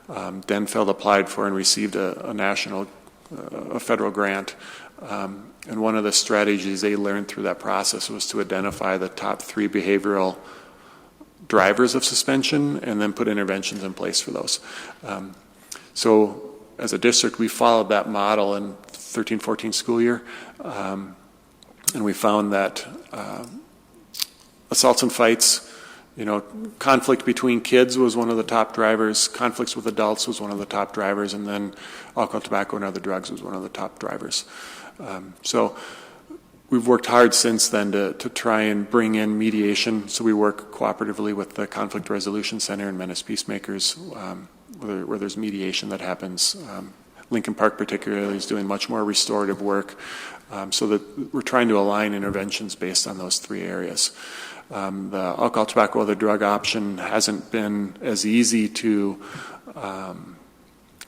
Denfeld applied for and received a federal grant. And one of the strategies they learned through that process was to identify the top 3 behavioral drivers of suspension and then put interventions in place for those. So as a district, we followed that model in 13-14 school year. And we found that assaults and fights, conflict between kids was one of the top drivers, conflicts with adults was one of the top drivers, and then alcohol, tobacco, and other drugs was one of the top drivers. So we've worked hard since then to try and bring in mediation. So we work cooperatively with the Conflict Resolution Center and Menace Peacemakers, where there's mediation that happens. Lincoln Park particularly is doing much more restorative work, so that we're trying to align interventions based on those 3 areas. The alcohol, tobacco, other drug option hasn't been as easy to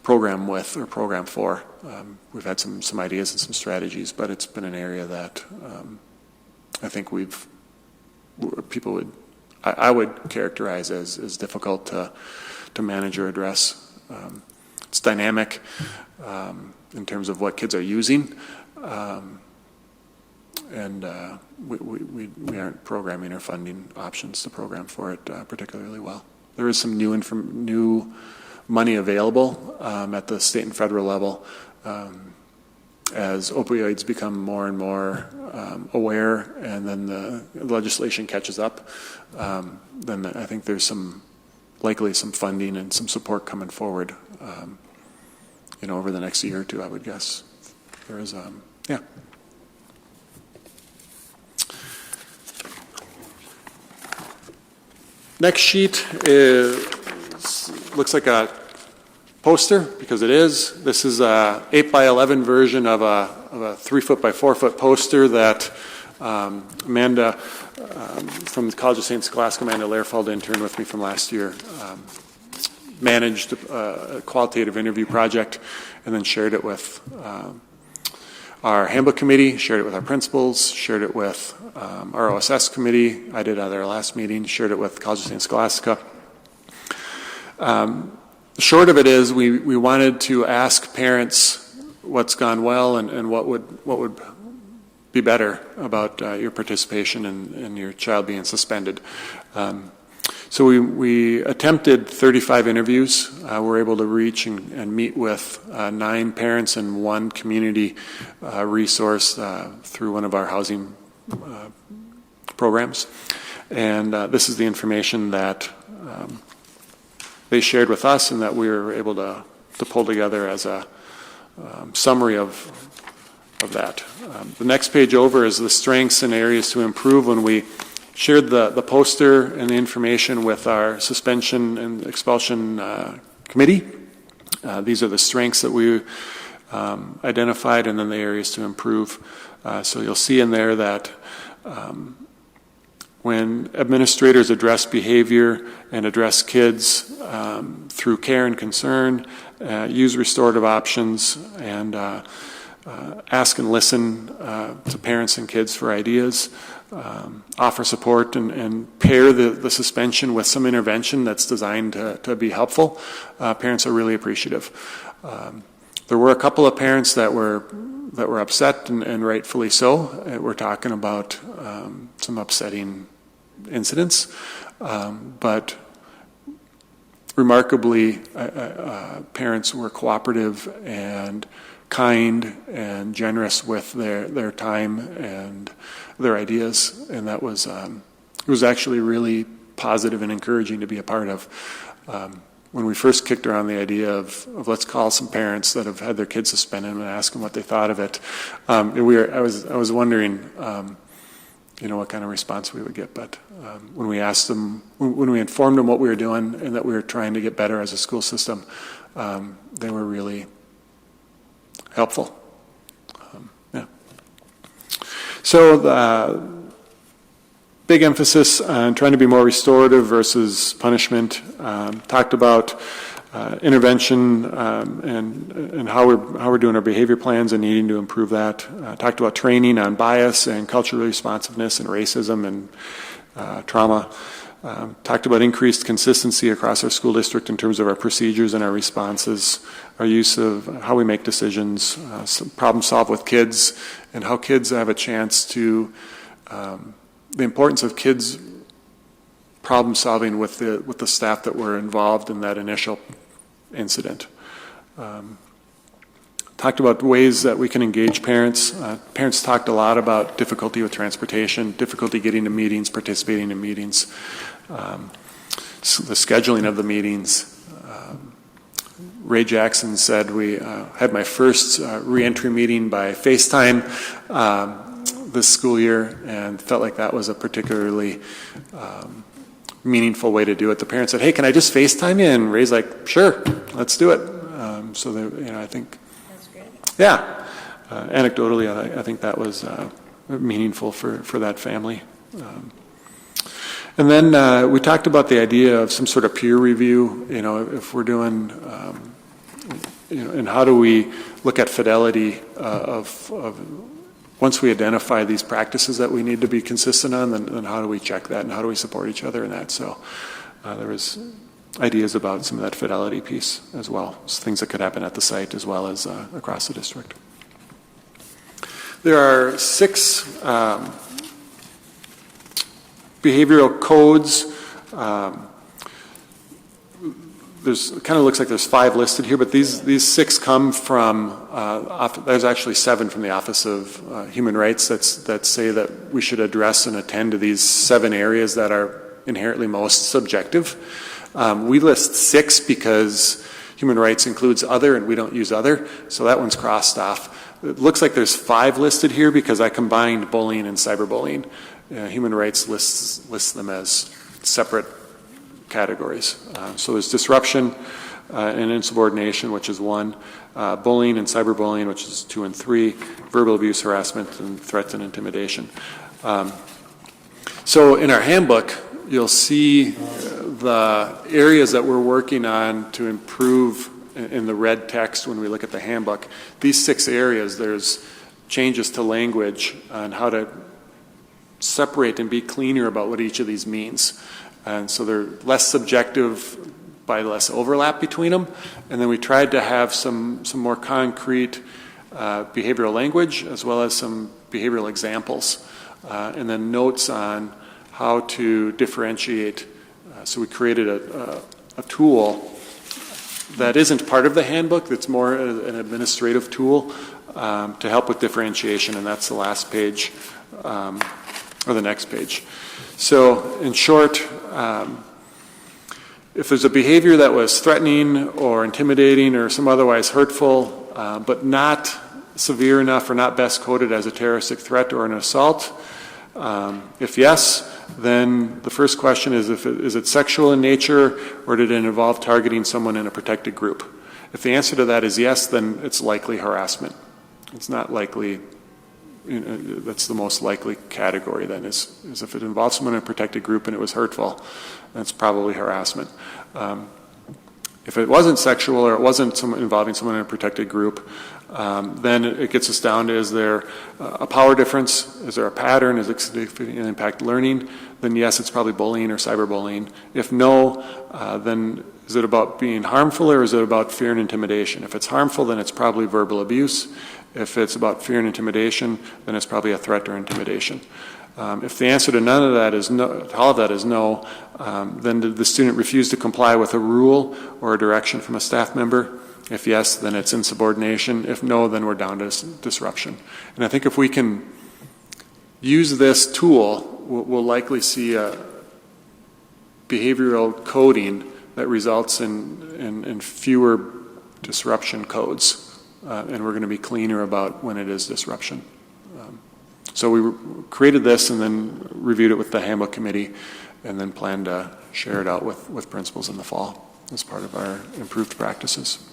program with or program for. We've had some ideas and some strategies, but it's been an area that I think I would characterize as difficult to manage or address. It's dynamic in terms of what kids are using. we aren't programming or funding options to program for it particularly well. There is some new money available at the state and federal level as opioids become more and more aware, and then the legislation catches up. Then I think there's likely some funding and some support coming forward. Over the next year or two, I would guess. There is, yeah. Next sheet looks like a poster, because it is. This is a 8 by 11 version of a 3 foot by 4 foot poster that Amanda from the College of St. Scholastica, Amanda Lehrfeld, interned with me from last year, managed a qualitative interview project and then shared it with our handbook committee, shared it with our principals, shared it with our OSS committee. I did at our last meeting, shared it with College of St. Scholastica. The short of it is we wanted to ask parents what's gone well and what would be better about your participation in your child being suspended. So we attempted 35 interviews. We were able to reach and meet with 9 parents and 1 community resource through one of our housing programs. And this is the information that they shared with us and that we were able to pull together as a summary of that. The next page over is the strengths and areas to improve. When we shared the poster and the information with our suspension and expulsion committee, these are the strengths that we identified, and then the areas to improve. So you'll see in there that when administrators address behavior and address kids through care and concern, use restorative options, and ask and listen to parents and kids for ideas, offer support, and pair the suspension with some intervention that's designed to be helpful, parents are really appreciative. There were a couple of parents that were upset, and rightfully so. We're talking about some upsetting incidents, but remarkably, parents were cooperative and kind and generous with their time and their ideas, and that was it was actually really positive and encouraging to be a part of. When we first kicked around the idea of let's call some parents that have had their kids suspended and ask them what they thought of it, I was wondering what kind of response we would get. But when we asked them, when we informed them what we were doing and that we were trying to get better as a school system, they were really helpful. Yeah. So the big emphasis on trying to be more restorative versus punishment. Talked about intervention and how we're doing our behavior plans and needing to improve that. Talked about training on bias and cultural responsiveness and racism and trauma. Talked about increased consistency across our school district in terms of our procedures and our responses, our use of how we make decisions, problem solve with kids, and how kids have a chance to, the importance of kids problem solving with the staff that were involved in that initial incident. Talked about ways that we can engage parents. Parents talked a lot about difficulty with transportation, difficulty getting to meetings, participating in meetings, so the scheduling of the meetings. Ray Jackson said we had my first reentry meeting by FaceTime this school year, and felt like that was a particularly meaningful way to do it. The parents said, "Hey, can I just FaceTime you?" And Ray's like, "Sure, let's do it." So I think, that's great. Yeah, anecdotally, I think that was meaningful for that family. And then we talked about the idea of some sort of peer review. If we're doing, and how do we look at fidelity of once we identify these practices that we need to be consistent on, then how do we check that and how do we support each other in that? So there was ideas about some of that fidelity piece as well, things that could happen at the site as well as across the district. There are 6 behavioral codes. There's kind of looks like there's 5 listed here, but these 6 come from there's actually 7 from the Office of Human Rights that say that we should address and attend to these 7 areas that are inherently most subjective. We list 6 because human rights includes other, and we don't use other, so that one's crossed off. It looks like there's 5 listed here because I combined bullying and cyberbullying. Human rights lists them as separate categories. So there's disruption and insubordination, which is 1, bullying and cyberbullying, which is 2 and 3, verbal abuse, harassment, and threats and intimidation. So in our handbook, you'll see the areas that we're working on to improve in the red text when we look at the handbook. These 6 areas, there's changes to language on how to separate and be cleaner about what each of these means. And so they're less subjective by less overlap between them. And then we tried to have some more concrete behavioral language as well as some behavioral examples. And then notes on how to differentiate. So we created a tool that isn't part of the handbook, that's more an administrative tool to help with differentiation, and that's the last page, or the next page. So in short, if there's a behavior that was threatening or intimidating or some otherwise hurtful, but not severe enough or not best coded as a terroristic threat or an assault, if yes, then the first question is, is it sexual in nature, or did it involve targeting someone in a protected group? If the answer to that is yes, then it's likely harassment. It's not likely, that's the most likely category then, is if it involves someone in a protected group and it was hurtful, that's probably harassment. If it wasn't sexual or it wasn't involving someone in a protected group, then it gets us down to, is there a power difference? Is there a pattern? Is it significant impact learning? Then yes, it's probably bullying or cyberbullying. If no, then is it about being harmful or is it about fear and intimidation? If it's harmful, then it's probably verbal abuse. If it's about fear and intimidation, then it's probably a threat or intimidation. If the answer to none of that is no, to all of that is no, then did the student refuse to comply with a rule or a direction from a staff member? If yes, then it's insubordination. If no, then we're down to disruption. And I think if we can use this tool, we'll likely see a behavioral coding that results in fewer disruption codes. And we're going to be cleaner about when it is disruption. So we created this and then reviewed it with the handbook committee and then plan to share it out with principals in the fall as part of our improved practices.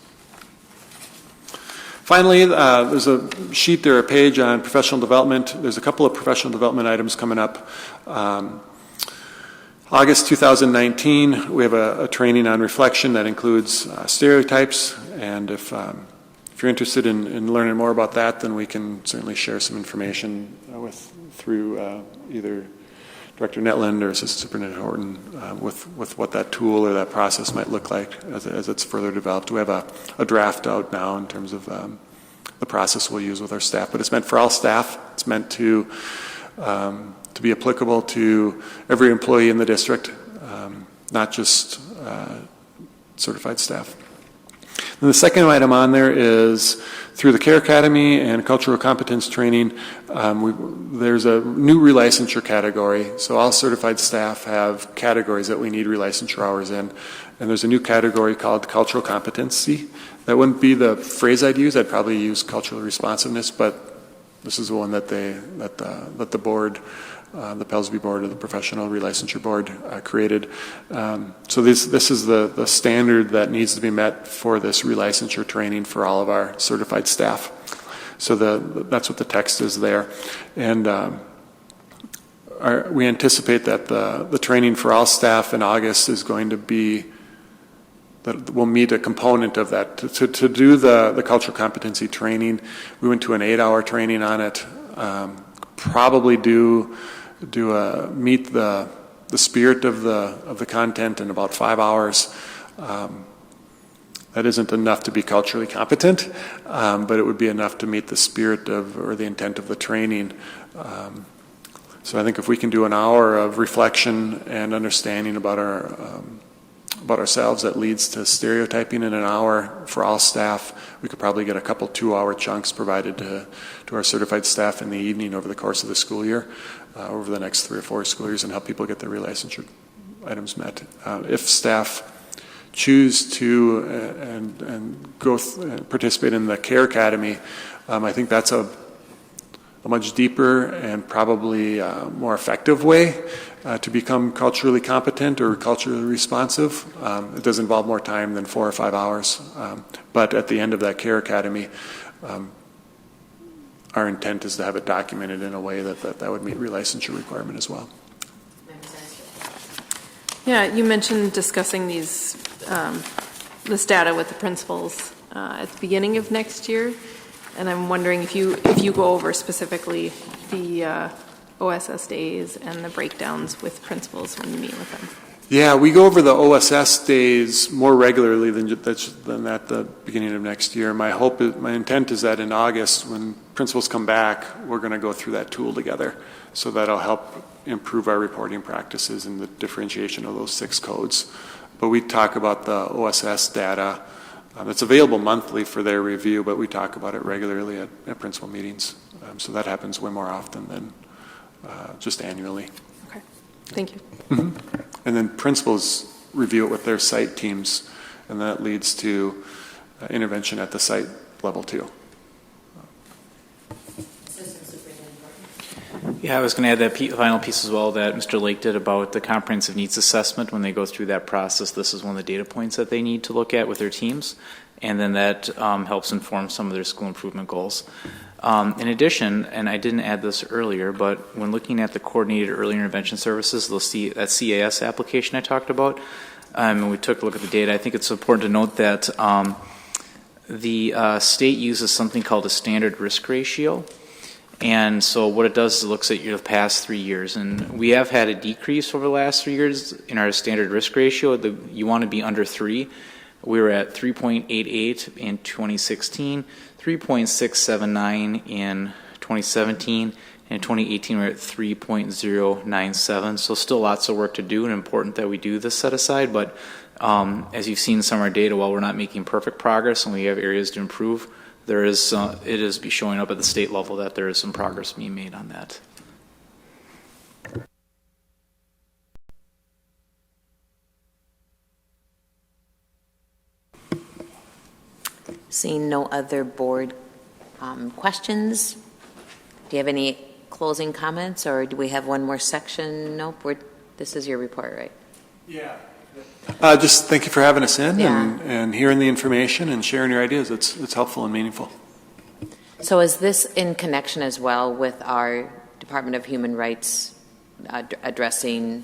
Finally, there's a sheet there, a page on professional development. There's a couple of professional development items coming up. August 2019, we have a training on reflection that includes stereotypes, and if you're interested in learning more about that, then we can certainly share some information through either Director Netland or Assistant Superintendent Horton with what that tool or that process might look like as it's further developed. We have a draft out now in terms of the process we'll use with our staff, but it's meant for all staff. It's meant to be applicable to every employee in the district, not just certified staff. And the second item on there is through the Care Academy and Cultural Competence Training, there's a new relicensure category. So all certified staff have categories that we need relicensure hours in. And there's a new category called Cultural Competency. That wouldn't be the phrase I'd use. I'd probably use Cultural Responsiveness, but this is the one that the board, the PELSB board or the Professional Relicensure Board created. So this is the standard that needs to be met for this relicensure training for all of our certified staff. So that's what the text is there. And we anticipate that the training for all staff in August is going to be, that we'll meet a component of that. To do the cultural competency training, we went to an 8-hour training on it, probably meet the spirit of the content in about 5 hours. That isn't enough to be culturally competent, but it would be enough to meet the spirit of or the intent of the training. So I think if we can do an hour of reflection and understanding about ourselves that leads to stereotyping in an hour for all staff, we could probably get a couple 2-hour chunks provided to our certified staff in the evening over the course of the school year, over the next 3 or 4 school years, and help people get their relicensure items met. If staff choose to and go participate in the Care Academy, I think that's a much deeper and probably more effective way to become culturally competent or culturally responsive. It does involve more time than 4 or 5 hours, but at the end of that Care Academy, our intent is to have it documented in a way that would meet relicensure requirement as well. Yeah, you mentioned discussing this data with the principals at the beginning of next year, and I'm wondering if you go over specifically the OSS days and the breakdowns with principals when you meet with them. Yeah, we go over the OSS days more regularly than at the beginning of next year. My intent is that in August, when principals come back, we're going to go through that tool together. So that'll help improve our reporting practices and the differentiation of those 6 codes. But we talk about the OSS data. It's available monthly for their review, but we talk about it regularly at principal meetings. So that happens way more often than just annually. Okay, thank you. Mm-hmm. And then principals review it with their site teams, and that leads to intervention at the site level too. Yeah, I was going to add that final piece as well that Mr. Lake did about the comprehensive needs assessment. When they go through that process, this is one of the data points that they need to look at with their teams, and then that helps inform some of their school improvement goals. In addition, and I didn't add this earlier, but when looking at the coordinated early intervention services, they'll see that CAS application I talked about, and we took a look at the data. I think it's important to note that the state uses something called a standard risk ratio. And so what it does is it looks at your past 3 years. And we have had a decrease over the last 3 years in our standard risk ratio. You want to be under 3. We were at 3.88 in 2016, 3.679 in 2017, and in 2018 we're at 3.097. So still lots of work to do, and important that we do this set aside. But as you've seen in some of our data, while we're not making perfect progress and we have areas to improve, it is showing up at the state level that there is some progress being made on that. Seeing no other board questions, do you have any closing comments, or do we have one more section? Nope, this is your report, right? Yeah. Just thank you for having us in and hearing the information and sharing your ideas. It's helpful and meaningful. So is this in connection as well with our Department of Human Rights addressing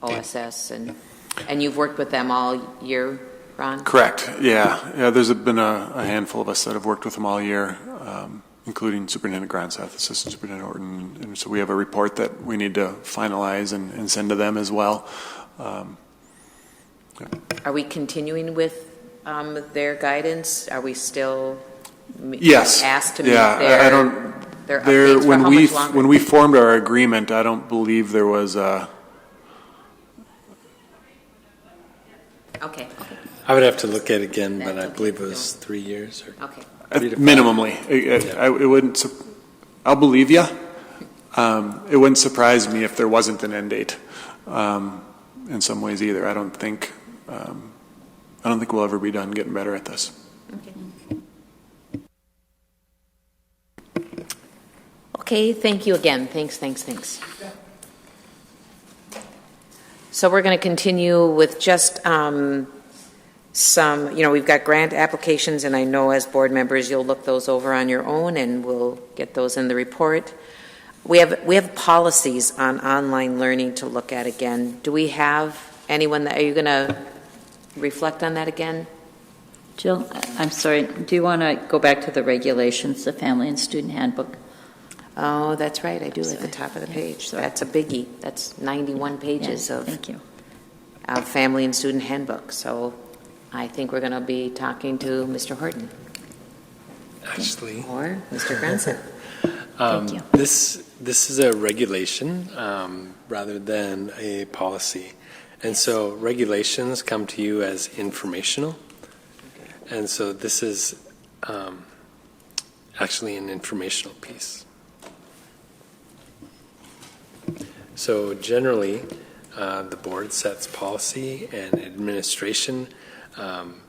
OSS, and you've worked with them all year, Ron? Correct. Yeah. There's been a handful of us that have worked with them all year, including Superintendent Gronseth, Assistant Superintendent Horton, and so we have a report that we need to finalize and send to them as well. Are we continuing with their guidance? Are we still asked to meet their updates for how much longer? When we formed our agreement, I don't believe there was a... Okay. I would have to look at it again, but I believe it was 3 years. Or okay. Minimally. It wouldn't... I'll believe you. It wouldn't surprise me if there wasn't an end date in some ways either. I don't think we'll ever be done getting better at this. Okay, thank you again. Thanks. So we're going to continue with just some, we've got grant applications, and I know as board members you'll look those over on your own, and we'll get those in the report. We have policies on online learning to look at again. Do we have anyone are you going to reflect on that again? Jill, I'm sorry, do you want to go back to the regulations, the family and student handbook? Oh, that's right. I do at the top of the page. That's a biggie. That's 91 pages of thank you. Family and student handbook. So I think we're going to be talking to Mr. Horton. Actually, Or Mr. Granson. Thank you. This is a regulation rather than a policy. And so regulations come to you as informational. And so this is actually an informational piece. So generally, the board sets policy and administration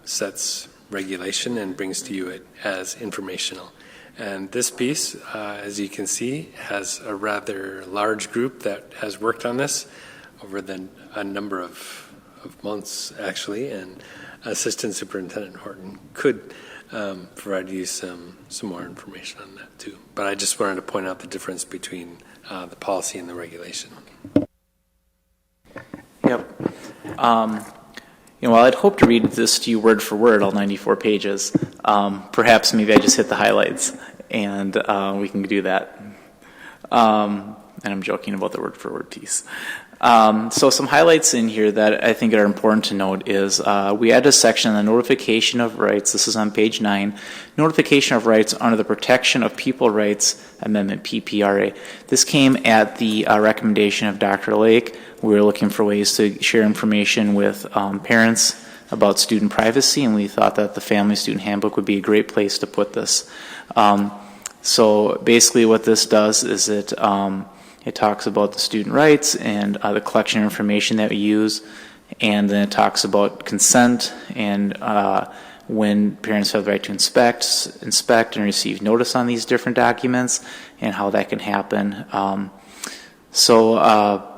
sets regulation and brings to you it as informational. And this piece, as you can see, has a rather large group that has worked on this over a number of months, actually, and Assistant Superintendent Horton could provide you some more information on that too. But I just wanted to point out the difference between the policy and the regulation. Yep. While I'd hope to read this to you word for word, all 94 pages, perhaps maybe I just hit the highlights, and we can do that. And I'm joking about the word for word piece. So some highlights in here that I think are important to note is we added a section on the notification of rights. This is on page 9. Notification of rights under the Protection of People Rights Amendment, PPRA. This came at the recommendation of Dr. Lake. We were looking for ways to share information with parents about student privacy, and we thought that the Family Student Handbook would be a great place to put this. So basically what this does is it talks about the student rights and the collection of information that we use, and then it talks about consent and when parents have the right to inspect and receive notice on these different documents and how that can happen.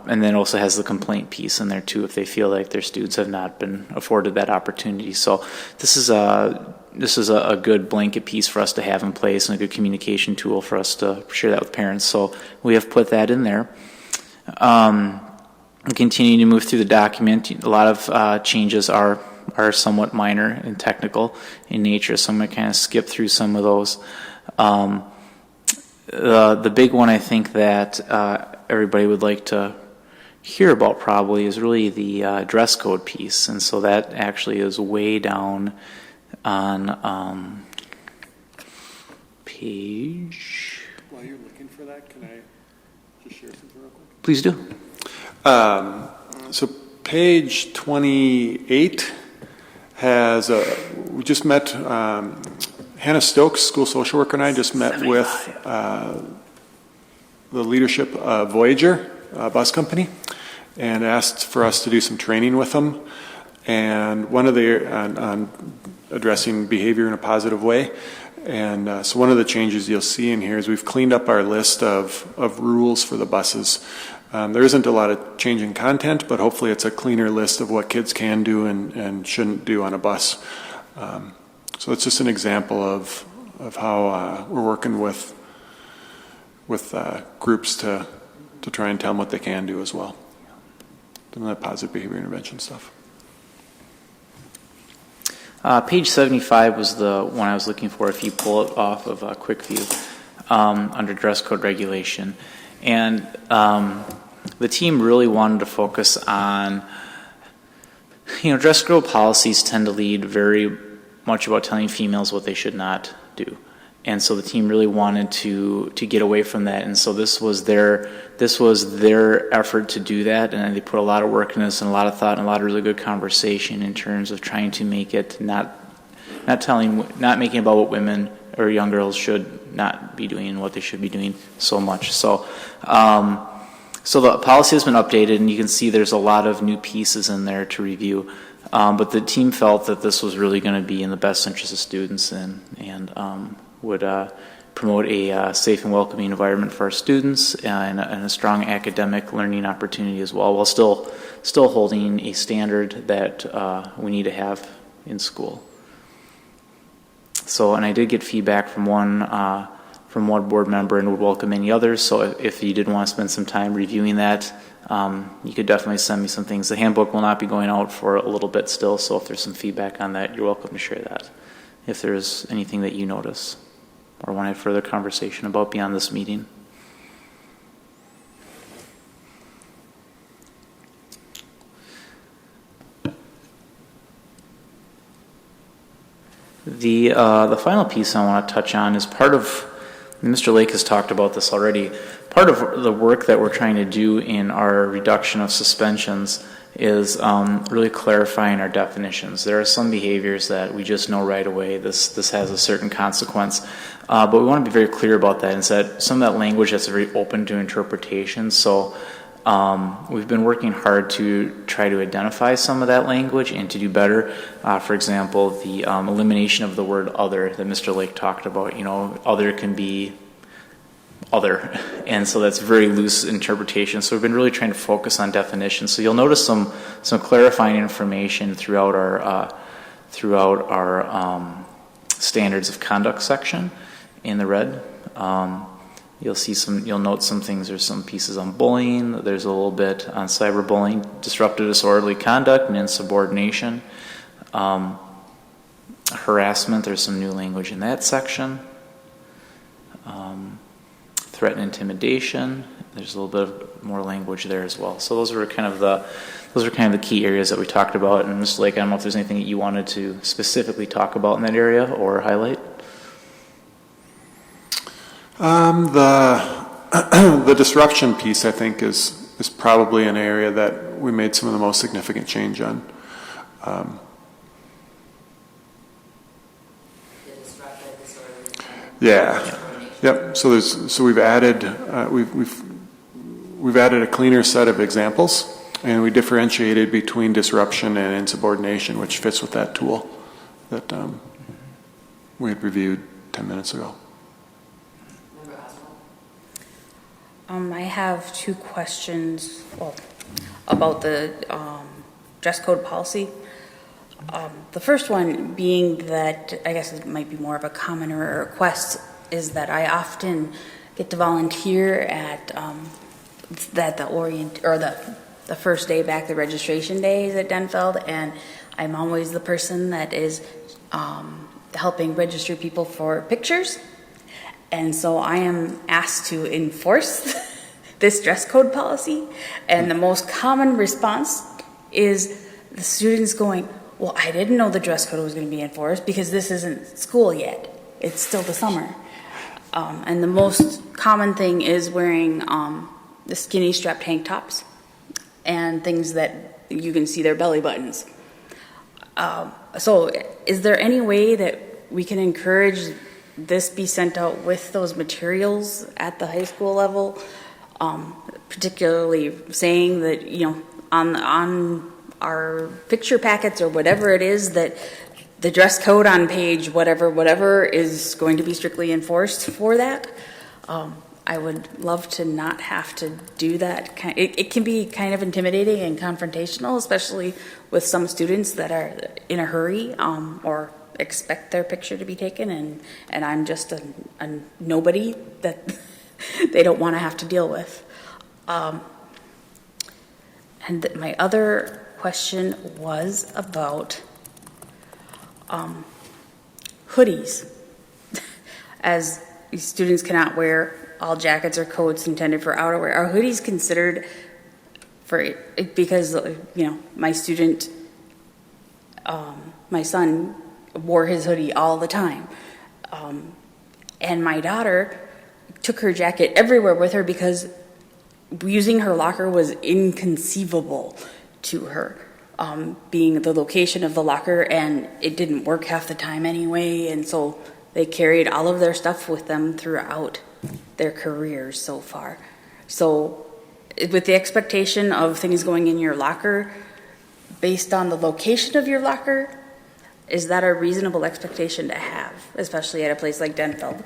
And then also has the complaint piece in there too if they feel like their students have not been afforded that opportunity. So this is a good blanket piece for us to have in place and a good communication tool for us to share that with parents. So we have put that in there. Continuing to move through the document, a lot of changes are somewhat minor and technical in nature, so I'm going to kind of skip through some of those. The big one I think that everybody would like to hear about probably is really the dress code piece, and so that actually is way down on page. While you're looking for that, can I just share something real quick? Please do. So page 28 has we just met, Hannah Stokes, school social worker, and I just met with the leadership of Voyager bus company and asked for us to do some training with them. And one of the, on addressing behavior in a positive way. And so one of the changes you'll see in here is we've cleaned up our list of rules for the buses. There isn't a lot of change in content, but hopefully it's a cleaner list of what kids can do and shouldn't do on a bus. So it's just an example of how we're working with groups to try and tell them what they can do as well. Some of that positive behavior intervention stuff. Page 75 was the one I was looking for if you pull it off of a quick view under dress code regulation. And the team really wanted to focus on, dress code policies tend to lead very much about telling females what they should not do. And so the team really wanted to get away from that. And so this was their effort to do that. And they put a lot of work in this and a lot of thought and a lot of really good conversation in terms of trying to make it not making about what women or young girls should not be doing and what they should be doing so much. So the policy has been updated, and you can see there's a lot of new pieces in there to review. But the team felt that this was really going to be in the best interest of students and would promote a safe and welcoming environment for our students and a strong academic learning opportunity as well, while still holding a standard that we need to have in school. So, and I did get feedback from one board member and would welcome any others. So if you did want to spend some time reviewing that, you could definitely send me some things. The handbook will not be going out for a little bit still, so if there's some feedback on that, you're welcome to share that. If there's anything that you notice or want to have further conversation about beyond this meeting. The final piece I want to touch on is part of, Mr. Lake has talked about this already, part of the work that we're trying to do in our reduction of suspensions is really clarifying our definitions. There are some behaviors that we just know right away, this has a certain consequence, but we want to be very clear about that, and that some of that language that's very open to interpretation. So we've been working hard to try to identify some of that language and to do better. For example, the elimination of the word other that Mr. Lake talked about. Other can be other, and so that's very loose interpretation. So we've been really trying to focus on definitions. So you'll notice some clarifying information throughout our standards of conduct section in the red. You'll note some things. There's some pieces on bullying. There's a little bit on cyberbullying, disruptive disorderly conduct, and insubordination. Harassment, there's some new language in that section. Threat and intimidation, there's a little bit more language there as well. So those are kind of the key areas that we talked about. And Mr. Lake, I don't know if there's anything that you wanted to specifically talk about in that area or highlight. The disruption piece, I think, is probably an area that we made some of the most significant change on. Yeah. Yep. So we've added we've added a cleaner set of examples, and we differentiated between disruption and insubordination, which fits with that tool that we had reviewed 10 minutes ago. I have two questions about the dress code policy. The first one being that I guess it might be more of a comment or a request is that I often get to volunteer at the first day back, the registration days at Denfeld, and I'm always the person that is helping register people for pictures. And so I am asked to enforce this dress code policy. And the most common response is the students going, well, I didn't know the dress code was going to be enforced because this isn't school yet. It's still the summer. And the most common thing is wearing the skinny strap tank tops and things that you can see their belly buttons. So is there any way that we can encourage this be sent out with those materials at the high school level, particularly saying that, on our picture packets or whatever it is, that the dress code on page whatever is going to be strictly enforced for that? I would love to not have to do that. It can be kind of intimidating and confrontational, especially with some students that are in a hurry or expect their picture to be taken, and I'm just a nobody that they don't want to have to deal with. And my other question was about hoodies. As students cannot wear all jackets or coats intended for outerwear, are hoodies considered because my student, my son wore his hoodie all the time, and my daughter took her jacket everywhere with her because using her locker was inconceivable to her, being the location of the locker, and it didn't work half the time anyway, and so they carried all of their stuff with them throughout their careers so far. So with the expectation of things going in your locker based on the location of your locker, is that a reasonable expectation to have, especially at a place like Denfeld?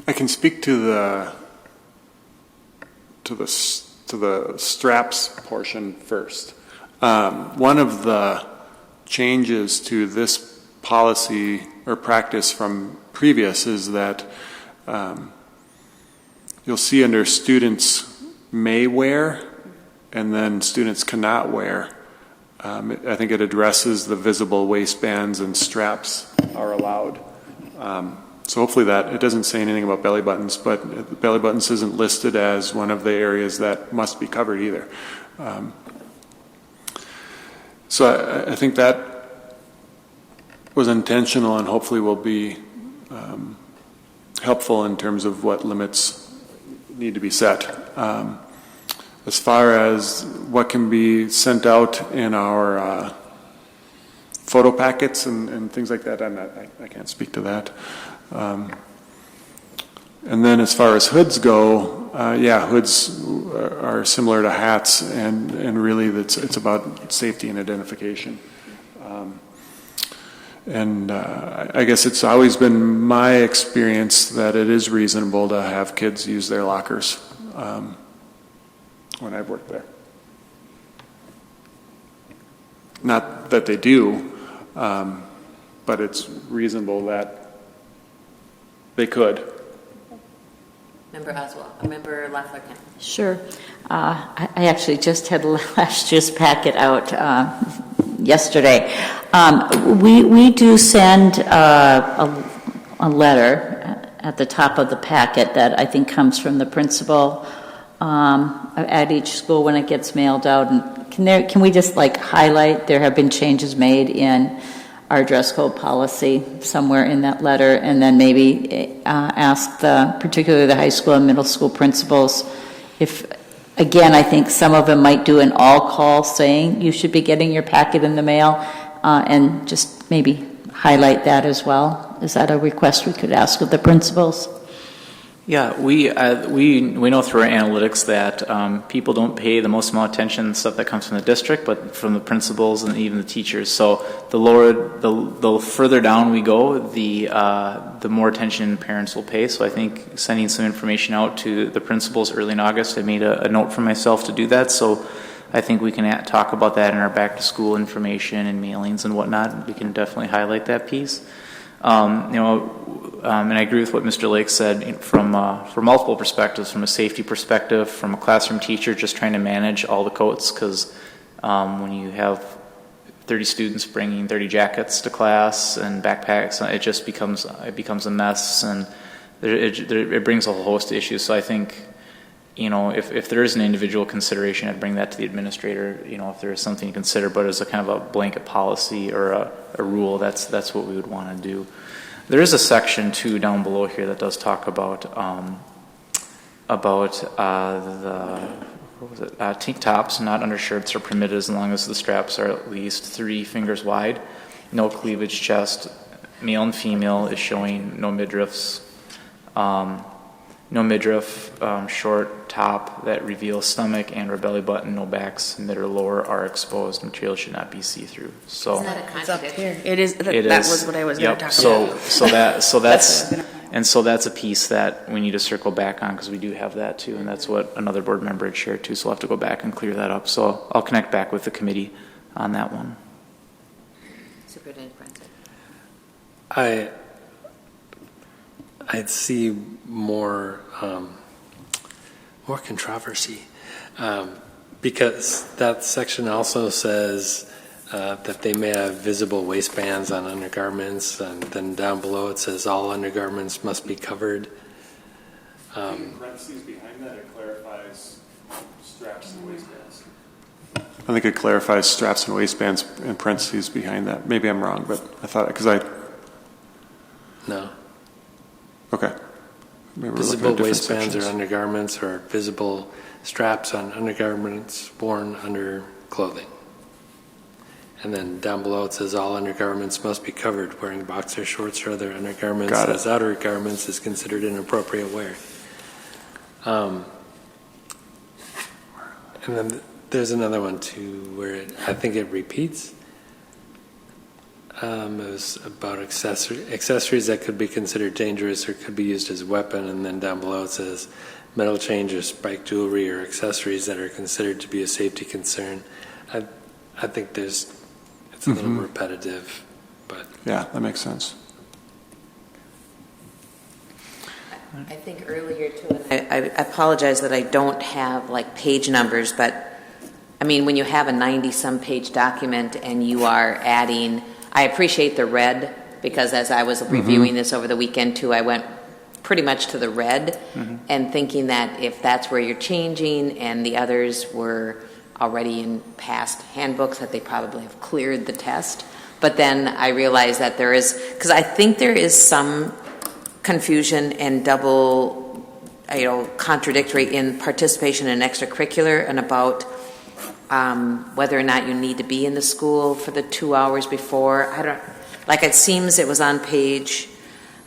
I can speak to the straps portion first. One of the changes to this policy or practice from previous is that you'll see under students may wear and then students cannot wear. I think it addresses the visible waistbands and straps are allowed. So hopefully it doesn't say anything about belly buttons, but belly buttons isn't listed as one of the areas that must be covered either. So I think that was intentional and hopefully will be helpful in terms of what limits need to be set. As far as what can be sent out in our photo packets and things like that, I can't speak to that. And then as far as hoods go, hoods are similar to hats, and really it's about safety and identification. I guess it's always been my experience that it is reasonable to have kids use their lockers when I've worked there. Not that they do, but it's reasonable that they could. Member Oswald, Member Lafleur. Sure. I actually just had last year's packet out yesterday. We do send a letter at the top of the packet that I think comes from the principal at each school when it gets mailed out. And can we just highlight there have been changes made in our dress code policy somewhere in that letter, and then maybe ask particularly the high school and middle school principals if, again, I think some of them might do an all call saying you should be getting your packet in the mail, and just maybe highlight that as well. Is that a request we could ask of the principals? Yeah, we know through our analytics that people don't pay the most amount of attention to stuff that comes from the district, but from the principals and even the teachers. So the further down we go, the more attention parents will pay. So I think sending some information out to the principals early in August, I made a note for myself to do that. So I think we can talk about that in our back to school information and mailings and whatnot. We can definitely highlight that piece. And I agree with what Mr. Lake said from multiple perspectives, from a safety perspective, from a classroom teacher just trying to manage all the coats, because when you have 30 students bringing 30 jackets to class and backpacks, it just becomes a mess, and it brings a whole host of issues. So I think, if there is an individual consideration, I'd bring that to the administrator, if there is something to consider, but as a kind of a blanket policy or a rule, that's what we would want to do. There is a section too down below here that does talk about tank tops, not undershirts, are permitted as long as the straps are at least 3 fingers wide, no cleavage chest, male and female is showing no midriffs, no midriff, short top that reveals stomach and or belly button, no backs, mid or lower are exposed. Material should not be see-through. So isn't that a contradiction? It is. That was what I was going to talk about. So that's a piece that we need to circle back on, because we do have that too, and that's what another board member had shared too. So we'll have to go back and clear that up. So I'll connect back with the committee on that one. Superintendent Francis. I'd see more controversy because that section also says that they may have visible waistbands on undergarments, and then down below it says all undergarments must be covered. In parentheses behind that, it clarifies straps and waistbands. I think it clarifies straps and waistbands in parentheses behind that. Maybe I'm wrong, but I thought No. Okay. Visible waistbands or undergarments, or visible straps on undergarments worn under clothing. And then down below it says all undergarments must be covered. Wearing boxer shorts or other undergarments as outer garments is considered inappropriate wear. And then there's another one too where I think it repeats. It was about accessories that could be considered dangerous or could be used as a weapon, and then down below it says metal chains or spiked jewelry or accessories that are considered to be a safety concern. I think it's a little repetitive, but yeah, that makes sense. I think earlier too, I apologize that I don't have page numbers, but I mean, when you have a 90-some page document and you are adding, I appreciate the red, because as I was reviewing this over the weekend too, I went pretty much to the red and thinking that if that's where you're changing and the others were already in past handbooks that they probably have cleared the test. But then I realized that there is, because I think there is some confusion and double, contradictory in participation in extracurricular and about whether or not you need to be in the school for the 2 hours before. It seems it was on page,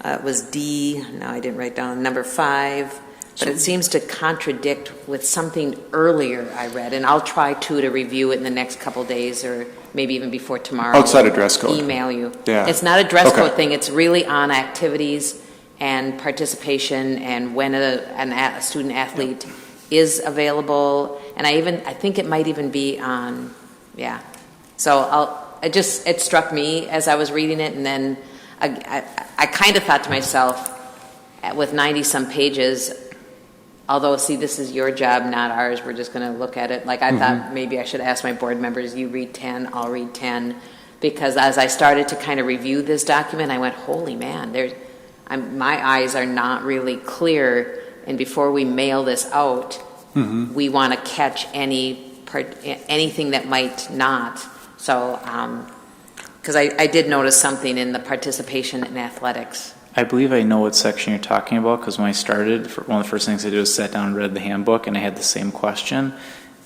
it was D, no, I didn't write down, number 5, but it seems to contradict with something earlier I read, and I'll try to review it in the next couple days or maybe even before tomorrow. Outside of dress code. Email you. Yeah. It's not a dress Okay. code thing, it's really on activities and participation and when a student athlete is available, and I think it might even be on, yeah. So it struck me as I was reading it, and then I kind of thought to myself, with 90-some pages, although, see, this is your job, not ours, we're just going to look at it. I thought maybe I should ask my board members, you read 10, I'll read 10, because as I started to kind of review this document, I went, holy man, my eyes are not really clear, and before we mail this out, we want to catch anything that might not. So, because I did notice something in the participation in athletics. I believe I know what section you're talking about, because when I started, one of the first things I did was sat down and read the handbook, and I had the same question.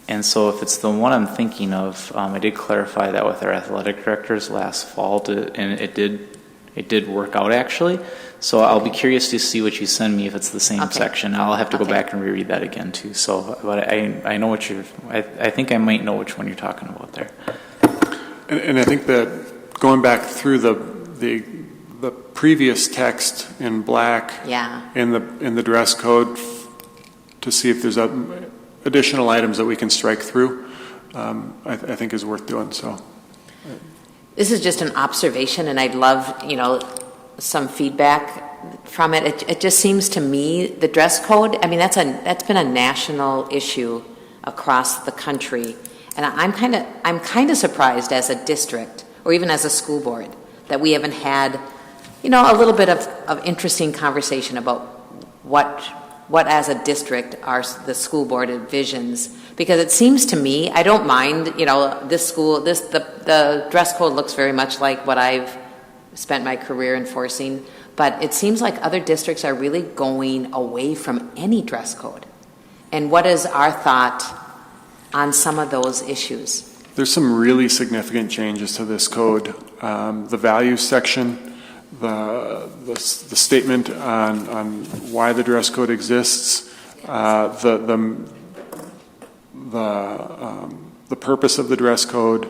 And so if it's the one I'm thinking of, I did clarify that with our athletic directors last fall, and it did work out actually. So I'll be curious to see what you send me if it's the same section. I'll have to go back and reread that again too. So, but I know what I think I might know which one you're talking about there. And I think that going back through the previous text in black, in the dress code, to see if there's additional items that we can strike through, I think is worth doing. So this is just an observation, and I'd love some feedback from it. It just seems to me the dress code. I mean, that's been a national issue across the country, and I'm kind of surprised as a district or even as a school board that we haven't had a little bit of interesting conversation about what as a district the school board envisions, because it seems to me, I don't mind, the dress code looks very much like what I've spent my career enforcing, but it seems like other districts are really going away from any dress code. And what is our thought on some of those issues? there's some really significant changes to this code. The values section, the statement on why the dress code exists, the purpose of the dress code,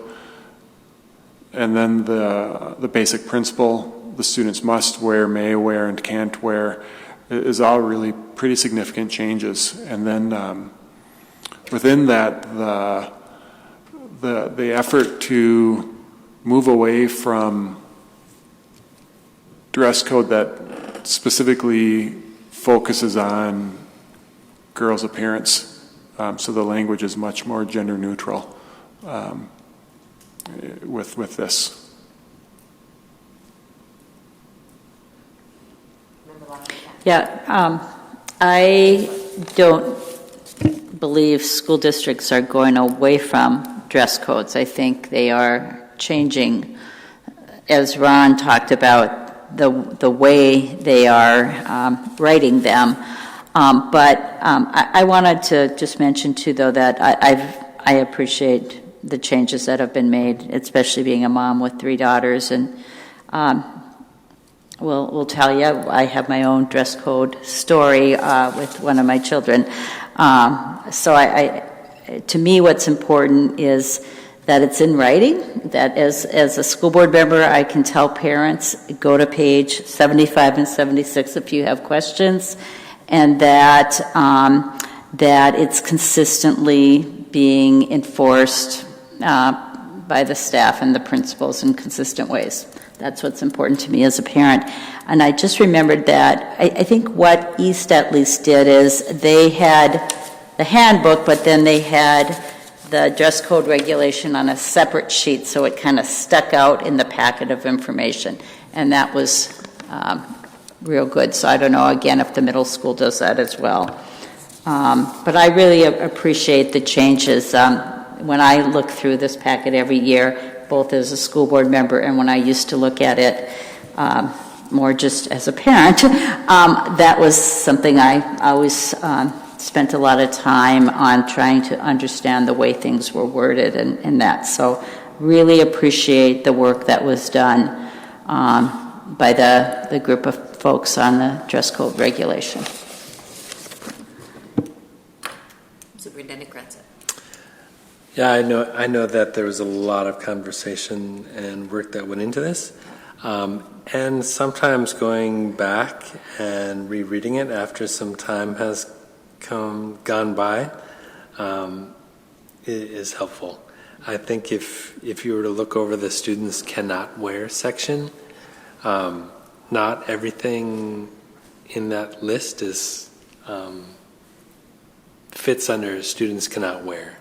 and then the basic principle, the students must wear, may wear, and can't wear, is all really pretty significant changes. And then within that, the effort to move away from dress code that specifically focuses on girls' appearance, so the language is much more gender neutral with this. Yeah, I don't believe school districts are going away from dress codes. I think they are changing, as Ron talked about, the way they are writing them. But I wanted to just mention too, though, that I appreciate the changes that have been made, especially being a mom with 3 daughters, and we'll tell you, I have my own dress code story with one of my children. So to me, what's important is that it's in writing, that as a school board member, I can tell parents, go to page 75 and 76 if you have questions, and that it's consistently being enforced by the staff and the principals in consistent ways. That's what's important to me as a parent. And I just remembered that I think what East at least did is they had the handbook, but then they had the dress code regulation on a separate sheet, so it kind of stuck out in the packet of information. And that was real good. So I don't know, again, if the middle school does that as well. But I really appreciate the changes. when I look through this packet every year, both as a school board member and when I used to look at it more just as a parent, that was something I always spent a lot of time on trying to understand the way things were worded and that. So really appreciate the work that was done by the group of folks on the dress code regulation. Superintendent Kretzer. Yeah, I know that there was a lot of conversation and work that went into this. And sometimes going back and rereading it after some time has gone by is helpful. I think if you were to look over the students cannot wear section, not everything in that list is fits under students cannot wear.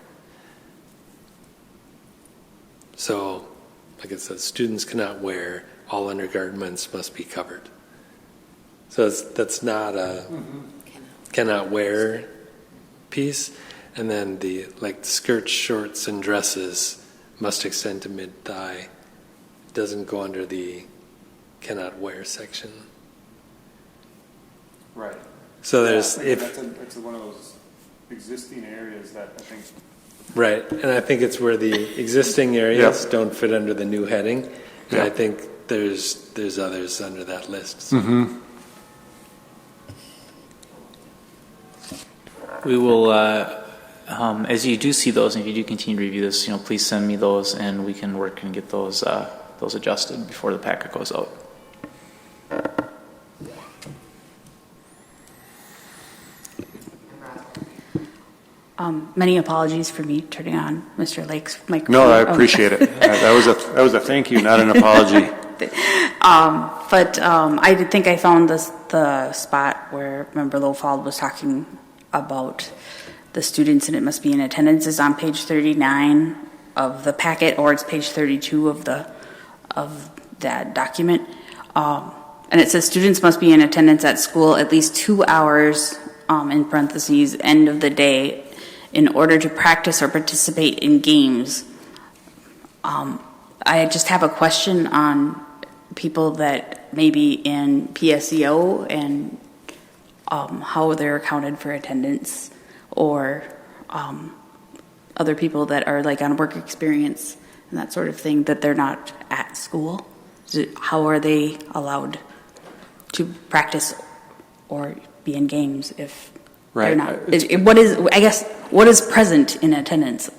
So, like it says, students cannot wear, all undergarments must be covered. So that's not a cannot wear piece. And then the skirts, shorts, and dresses must extend to mid-thigh. Doesn't go under the cannot wear section. Right. So there's it's one of those existing areas that I think. Right, and I think it's where the existing areas don't fit under the new heading, and I think there's others under that list. So. Mm-hmm. We will, as you do see those, and if you do continue to review this, please send me those, and we can work and get those adjusted before the packet goes out. Many apologies for me turning on Mr. Lake's microphone. No, I appreciate it. That was a thank you, not an apology. But I did think I found the spot where Member Lofald was talking about the students, and it must be in attendance, is on page 39 of the packet, or it's page 32 of that document. And it says students must be in attendance at school at least 2 hours, in parentheses, end of the day, in order to practice or participate in games. I just have a question on people that may be in PSEO and how they're accounted for attendance, or other people that are on work experience and that sort of thing, that they're not at school. How are they allowed to practice or be in games if they're not? What is present in attendance?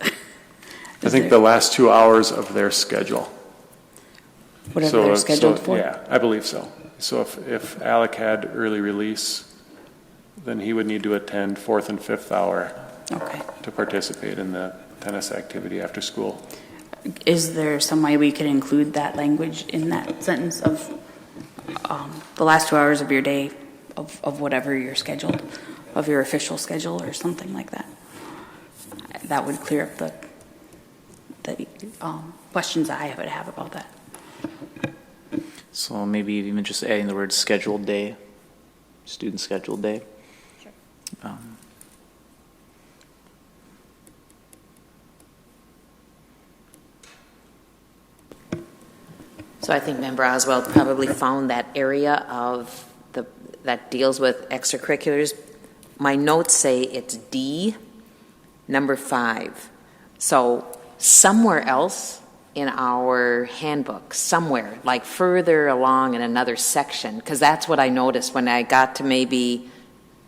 I think the last 2 hours of their schedule. Whatever they're scheduled for? Yeah, I believe so. So if Alec had early release, then he would need to attend 4th and 5th hour to participate in the tennis activity after school. Is there some way we could include that language in that sentence of the last 2 hours of your day of whatever you're scheduled, of your official schedule or something like that? That would clear up the questions I would have about that. So maybe even just adding the word scheduled day, student scheduled day. Sure. So I think Member Oswald probably found that area of that deals with extracurriculars. My notes say it's D, number 5. So somewhere else in our handbook, somewhere, further along in another section, because that's what I noticed when I got to maybe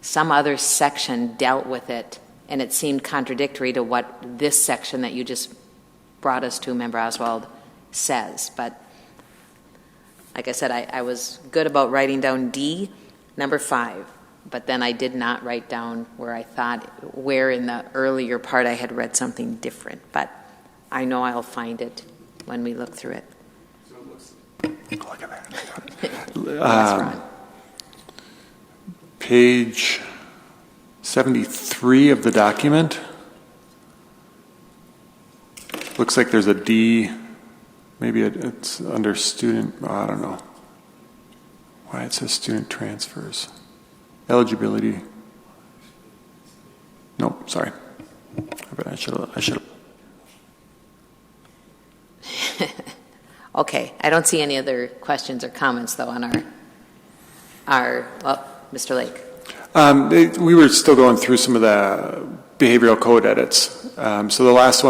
some other section dealt with it, and it seemed contradictory to what this section that you just brought us to, Member Oswald, says. But like I said, I was good about writing down D, number 5, but then I did not write down where in the earlier part I had read something different. But I know I'll find it when we look through it. Look at that. That's Ron. Page 73 of the document. Looks like there's a D. Maybe it's under student. I don't know why it says student transfers. Eligibility. Nope, sorry. I should have. Okay, I don't see any other questions or comments, though, on Mr. Lake. We were still going through some of the behavioral code edits. So the last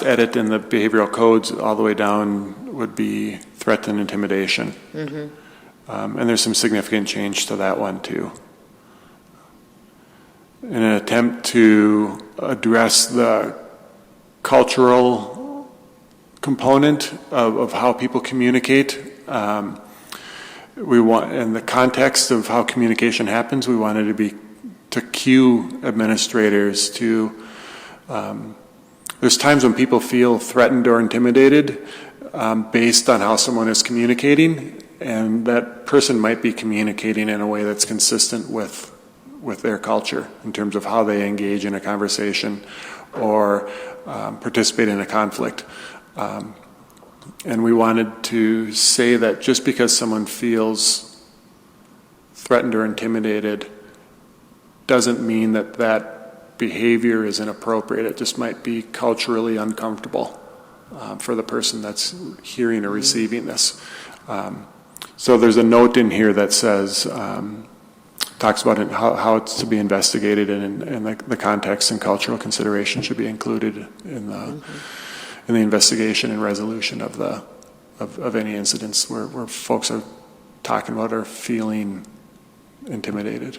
edit in the behavioral codes all the way down would be threat and intimidation. Mm-hmm. And there's some significant change to that one too. In an attempt to address the cultural component of how people communicate, we want, in the context of how communication happens, we wanted to cue administrators to. There's times when people feel threatened or intimidated based on how someone is communicating, and that person might be communicating in a way that's consistent with their culture in terms of how they engage in a conversation or participate in a conflict. And we wanted to say that just because someone feels threatened or intimidated doesn't mean that behavior is inappropriate. It just might be culturally uncomfortable for the person that's hearing or receiving this. So there's a note in here that says, talks about how it's to be investigated, and the context and cultural consideration should be included in the investigation and resolution of any incidents where folks are talking about or feeling intimidated.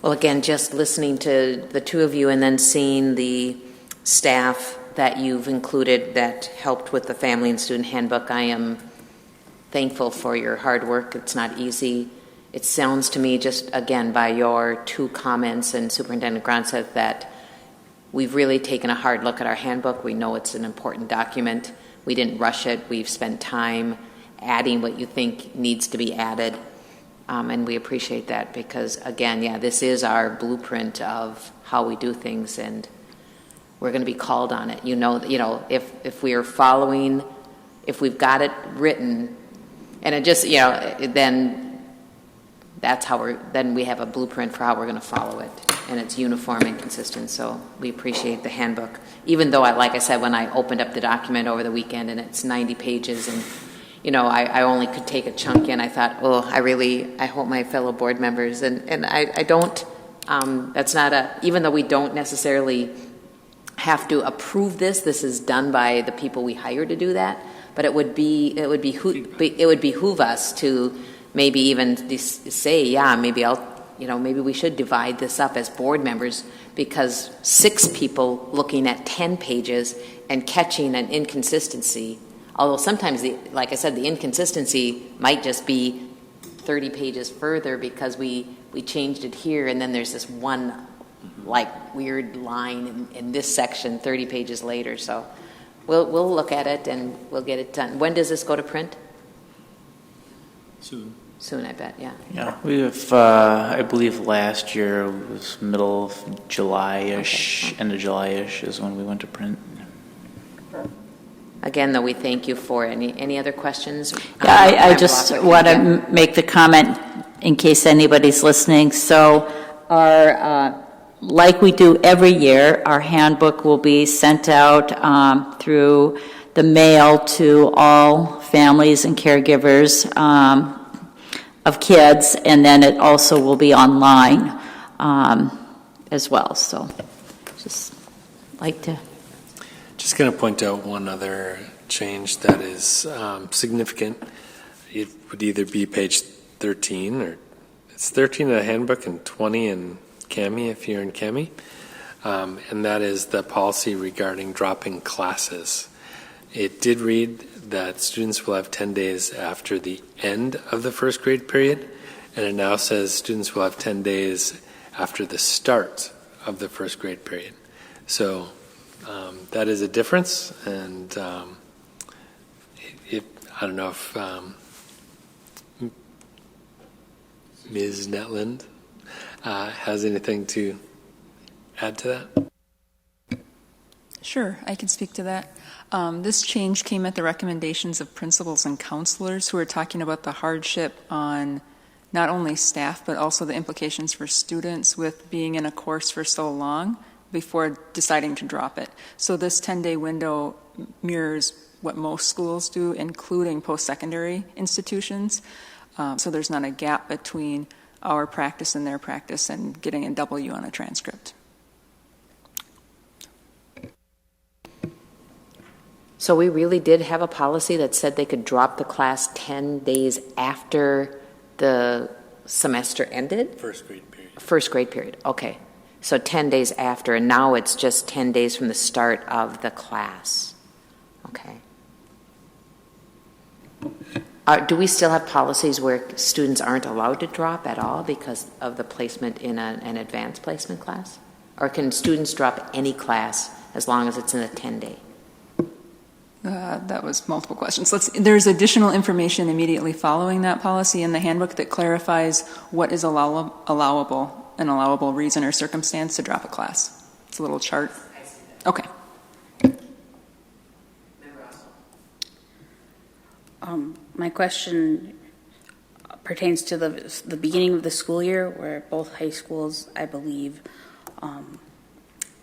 Well, again, just listening to the two of you and then seeing the staff that you've included that helped with the family and student handbook, I am thankful for your hard work. It's not easy. It sounds to me, just again by your two comments and Superintendent Gronseth, that we've really taken a hard look at our handbook. We know it's an important document. We didn't rush it. We've spent time adding what you think needs to be added. And we appreciate that because, again, yeah, this is our blueprint of how we do things, and we're going to be called on it. If we are following, if we've got it written, and it just, then that's how then we have a blueprint for how we're going to follow it, and it's uniform and consistent. So we appreciate the handbook, even though like I said, when I opened up the document over the weekend and it's 90 pages and I only could take a chunk in. I thought, I hope my fellow board members, and I don't, that's not even though we don't necessarily have to approve this is done by the people we hire to do that, but it would behoove us to maybe even say, maybe we should divide this up as board members, because 6 people looking at 10 pages and catching an inconsistency. Although sometimes, like I said, the inconsistency might just be 30 pages further because we changed it here, and then there's this one weird line in this section 30 pages later. So we'll look at it and we'll get it done. When does this go to print? Soon, I bet. Yeah, we have. I believe last year was middle of July-ish, Okay. End of July-ish is when we went to print. Again, though, we thank you for any other questions? I just want to make the comment in case anybody's listening. So like we do every year, our handbook will be sent out through the mail to all families and caregivers of kids, and then it also will be online as well. So just like to... Just going to point out one other change that is significant. It would either be page 13, or it's 13 in the handbook and 20 in CAMI if you're in CAMI, and that is the policy regarding dropping classes. It did read that students will have 10 days after the end of the first grade period, and it now says students will have 10 days after the start of the first grade period. So that is a difference, and I don't know if Ms. Netland has anything to add to that. Sure, I can speak to that. This change came at the recommendations of principals and counselors who are talking about the hardship on not only staff but also the implications for students with being in a course for so long. before deciding to drop it. So this 10-day window mirrors what most schools do, including post-secondary institutions. So there's not a gap between our practice and their practice and getting a W on a transcript. So we really did have a policy that said they could drop the class 10 days after the semester ended? First grade period. First grade period, okay. So 10 days after, and now it's just 10 days from the start of the class. Okay. Do we still have policies where students aren't allowed to drop at all because of the placement in an advanced placement class? Or can students drop any class as long as it's in a 10-day? That was multiple questions. There's additional information immediately following that policy in the handbook that clarifies what is an allowable reason or circumstance to drop a class. It's a little chart. Okay. My question pertains to the beginning of the school year, where both high schools, I believe,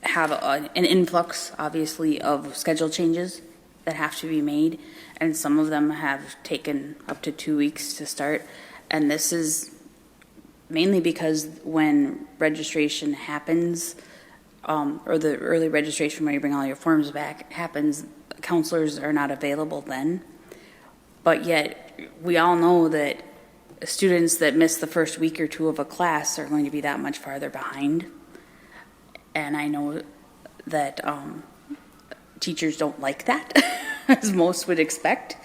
have an influx, obviously, of schedule changes that have to be made, and some of them have taken up to 2 weeks to start. And this is mainly because when registration happens, or the early registration where you bring all your forms back happens, counselors are not available then. But yet, we all know that students that miss the first week or two of a class are going to be that much farther behind. And I know that teachers don't like that, as most would expect.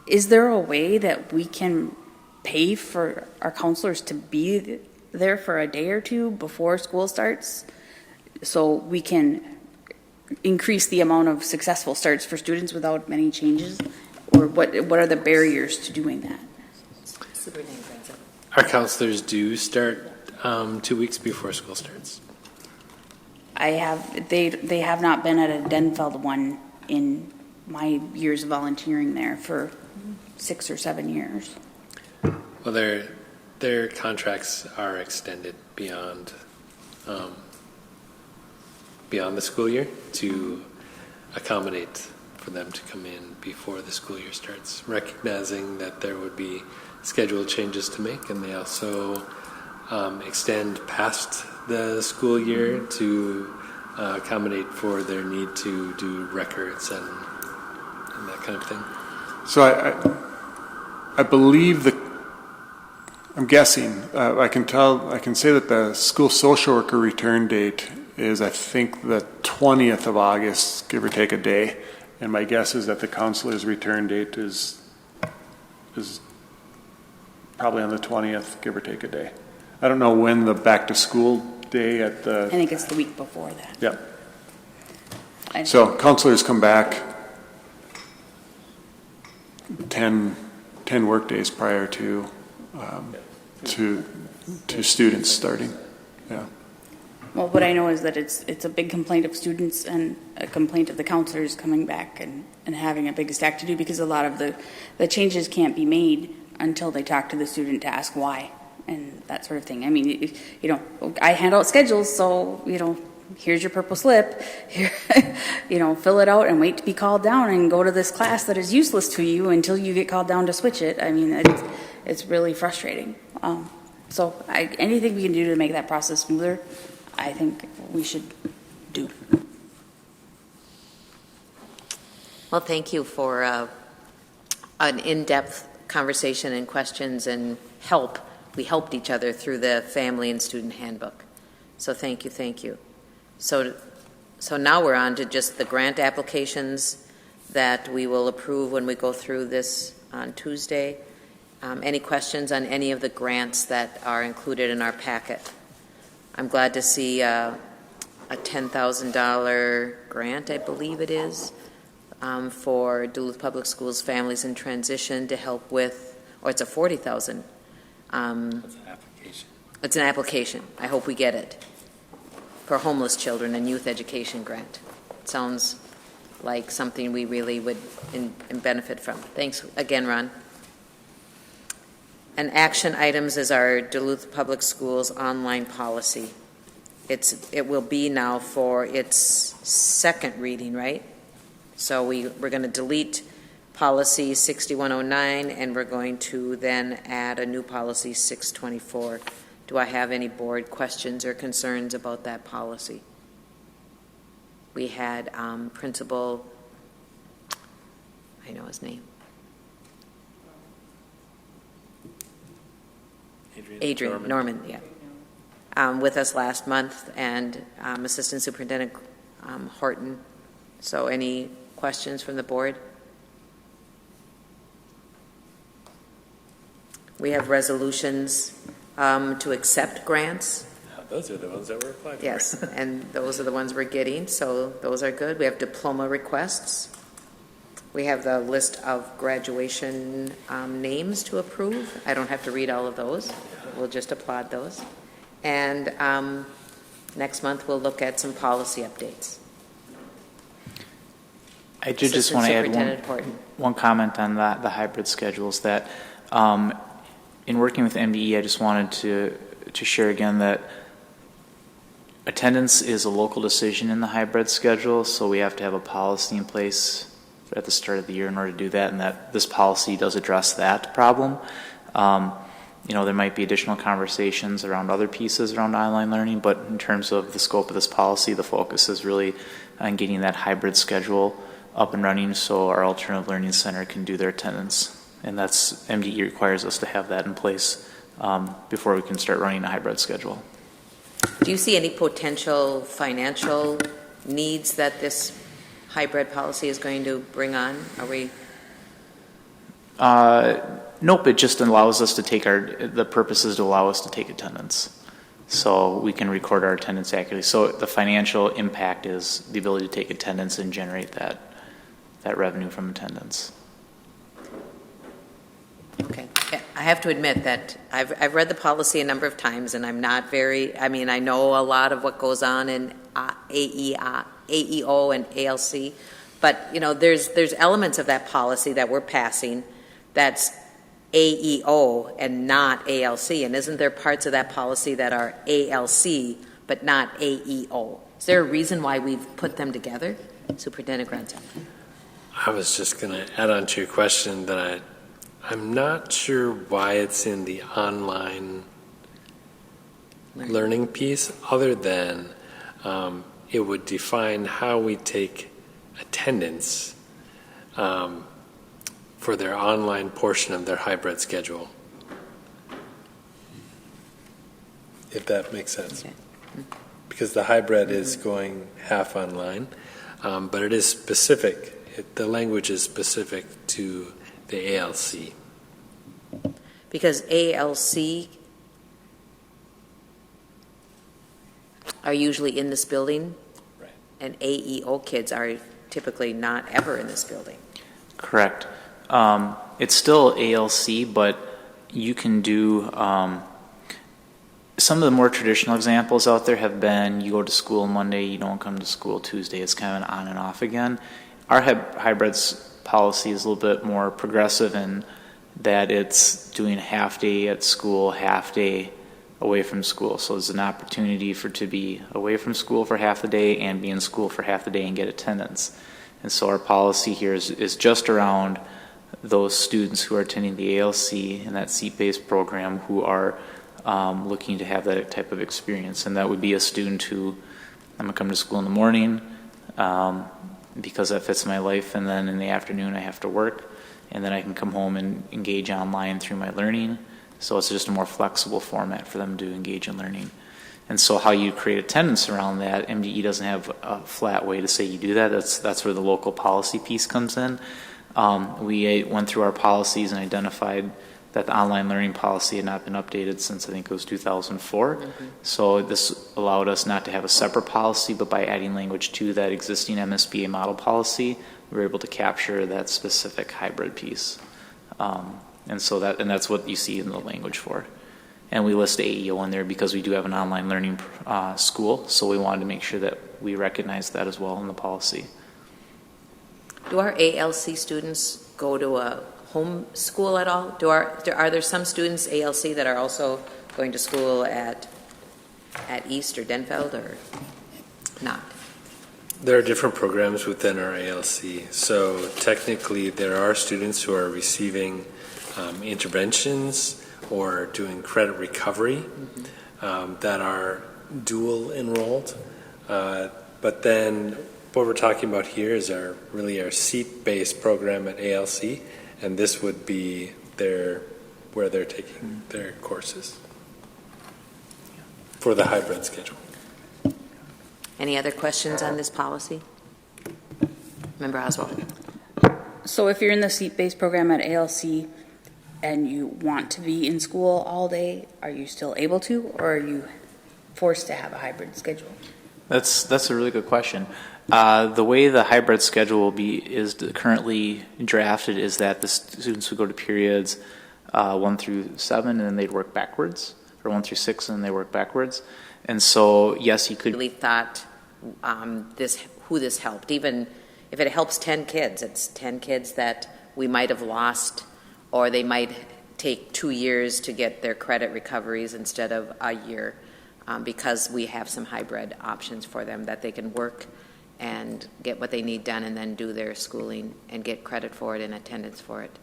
Is there a way that we can pay for our counselors to be there for a day or two before school starts so we can increase the amount of successful starts for students without many changes? Or what are the barriers to doing that? Our counselors do start 2 weeks before school starts. They have not been at a Denfeld one in my years of volunteering there for 6 or 7 years. Well, their contracts are extended beyond the school year to accommodate for them to come in before the school year starts, recognizing that there would be schedule changes to make, and they also extend past the school year to accommodate for their need to do records and that kind of thing. So I believe I'm guessing, I can say that the school social worker return date is, I think, the 20th of August, give or take a day. And my guess is that the counselor's return date is probably on the 20th, give or take a day. I don't know when the back to school day at the... I think it's the week before that. Yeah. So counselors come back 10 work days prior to students starting. Yeah. Well, what I know is that it's a big complaint of students and a complaint of the counselors coming back and having a big stack to do, because a lot of the changes can't be made until they talk to the student to ask why and that sort of thing. I mean, I hand out schedules, so, here's your purple slip, here, fill it out and wait to be called down and go to this class that is useless to you until you get called down to switch it. I mean, it's really frustrating. So anything we can do to make that process smoother, I think we should do. Well, thank you for an in-depth conversation and questions and help. We helped each other through the family and student handbook. So thank you. So now we're on to just the grant applications that we will approve when we go through this on Tuesday. Any questions on any of the grants that are included in our packet? I'm glad to see a $10,000 grant, I believe it is, for Duluth Public Schools Families in Transition to help with, or it's a $40,000. It's an application. It's an application. I hope we get it. For homeless children and youth education grant. It sounds like something we really would benefit from. Thanks again, Ron. And action items is our Duluth Public Schools online policy. it will be now for its second reading, right? So we're going to delete policy 6109, and we're going to then add a new policy 624. Do I have any board questions or concerns about that policy? We had Principal, I know his name. Adrian Norman, yeah. With us last month, and Assistant Superintendent Horton. So any questions from the board? We have resolutions to accept grants. Those are the ones that were applied for. Yes, and those are the ones we're getting, so those are good. We have diploma requests. We have the list of graduation names to approve. I don't have to read all of those. We'll just applaud those. And next month, we'll look at some policy updates. I did just want to add one comment on the hybrid schedules, that in working with MDE, I just wanted to share again that attendance is a local decision in the hybrid schedule, so we have to have a policy in place at the start of the year in order to do that, and that this policy does address that problem. There might be additional conversations around other pieces around online learning, but in terms of the scope of this policy, the focus is really on getting that hybrid schedule up and running so our alternative learning center can do their attendance. And that's, MDE requires us to have that in place before we can start running a hybrid schedule. Do you see any potential financial needs that this hybrid policy is going to bring on? Are we? Nope, it just allows us to take the purpose is to allow us to take attendance. So we can record our attendance accurately. So the financial impact is the ability to take attendance and generate that revenue from attendance. Okay. I have to admit that I've read the policy a number of times, and I'm not I know a lot of what goes on in AEO and ALC, but, there's elements of that policy that we're passing that's AEO and not ALC, and isn't there parts of that policy that are ALC but not AEO? Is there a reason why we've put them together? Superintendent Granson. I was just going to add on to your question that I'm not sure why it's in the online learning piece, other than it would define how we take attendance for their online portion of their hybrid schedule. If that makes sense. Okay. Because the hybrid is going half online, but it is specific. The language is specific to the ALC. Because ALC are usually in this building, right, and AEO kids are typically not ever in this building. Correct. It's still ALC, but you can do some of the more traditional examples out there have been you go to school Monday, you don't come to school Tuesday. It's kind of an on and off again. Our hybrids policy is a little bit more progressive in that it's doing half day at school, half day away from school. So there's an opportunity to be away from school for half the day and be in school for half the day and get attendance. And so our policy here is just around those students who are attending the ALC and that seat-based program who are looking to have that type of experience. And that would be a student who, I'm going to come to school in the morning because that fits my life, and then in the afternoon I have to work, and then I can come home and engage online through my learning. So it's just a more flexible format for them to engage in learning. And so how you create attendance around that, MDE doesn't have a flat way to say you do that. That's where the local policy piece comes in. We went through our policies and identified that the online learning policy had not been updated since I think it was 2004. Mm-hmm. So this allowed us not to have a separate policy, but by adding language to that existing MSBA model policy, we were able to capture that specific hybrid piece. And that's what you see in the language for. And we list AEO in there because we do have an online learning school, so we wanted to make sure that we recognize that as well in the policy. Do our ALC students go to a home school at all? Are there some students ALC that are also going to school at at East or Denfeld or not? There are different programs within our ALC. So technically, there are students who are receiving interventions or doing credit recovery that are dual enrolled. But then what we're talking about here is our seat-based program at ALC, and this would be where they're taking their courses for the hybrid schedule. Any other questions on this policy? Member Oswald. So if you're in the seat-based program at ALC and you want to be in school all day, are you still able to, or are you forced to have a hybrid schedule? That's a really good question. The way the hybrid schedule is currently drafted is that the students would go to periods 1 through 7, and then they'd work backwards, or 1 through 6, and then they work backwards. And so, yes, you could. Really thought who this helped. Even if it helps 10 kids, it's 10 kids that we might have lost, or they might take 2 years to get their credit recoveries instead of a year, because we have some hybrid options for them that they can work and get what they need done and then do their schooling and get credit for it and attendance for it.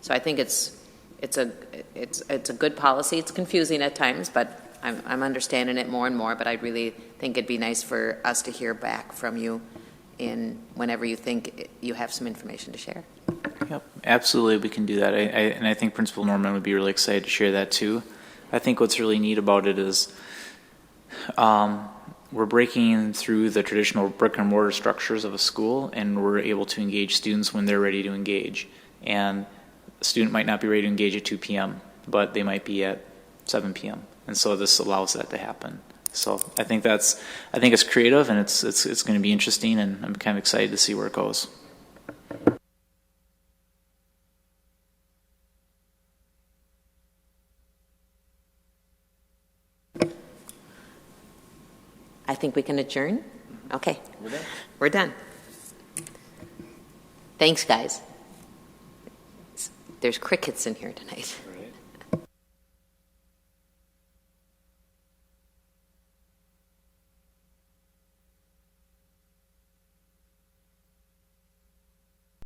So I think it's a good policy. It's confusing at times, but I'm understanding it more and more. But I really think it'd be nice for us to hear back from you whenever you think you have some information to share. Yep, absolutely, we can do that. And I think Principal Norman would be really excited to share that too. I think what's really neat about it is we're breaking through the traditional brick and mortar structures of a school, and we're able to engage students when they're ready to engage. And a student might not be ready to engage at 2 p.m., but they might be at 7 p.m. And so this allows that to happen. So I think it's creative, and it's going to be interesting, and I'm kind of excited to see where it goes. I think we can adjourn. Okay. We're done. Thanks, guys. There's crickets in here tonight.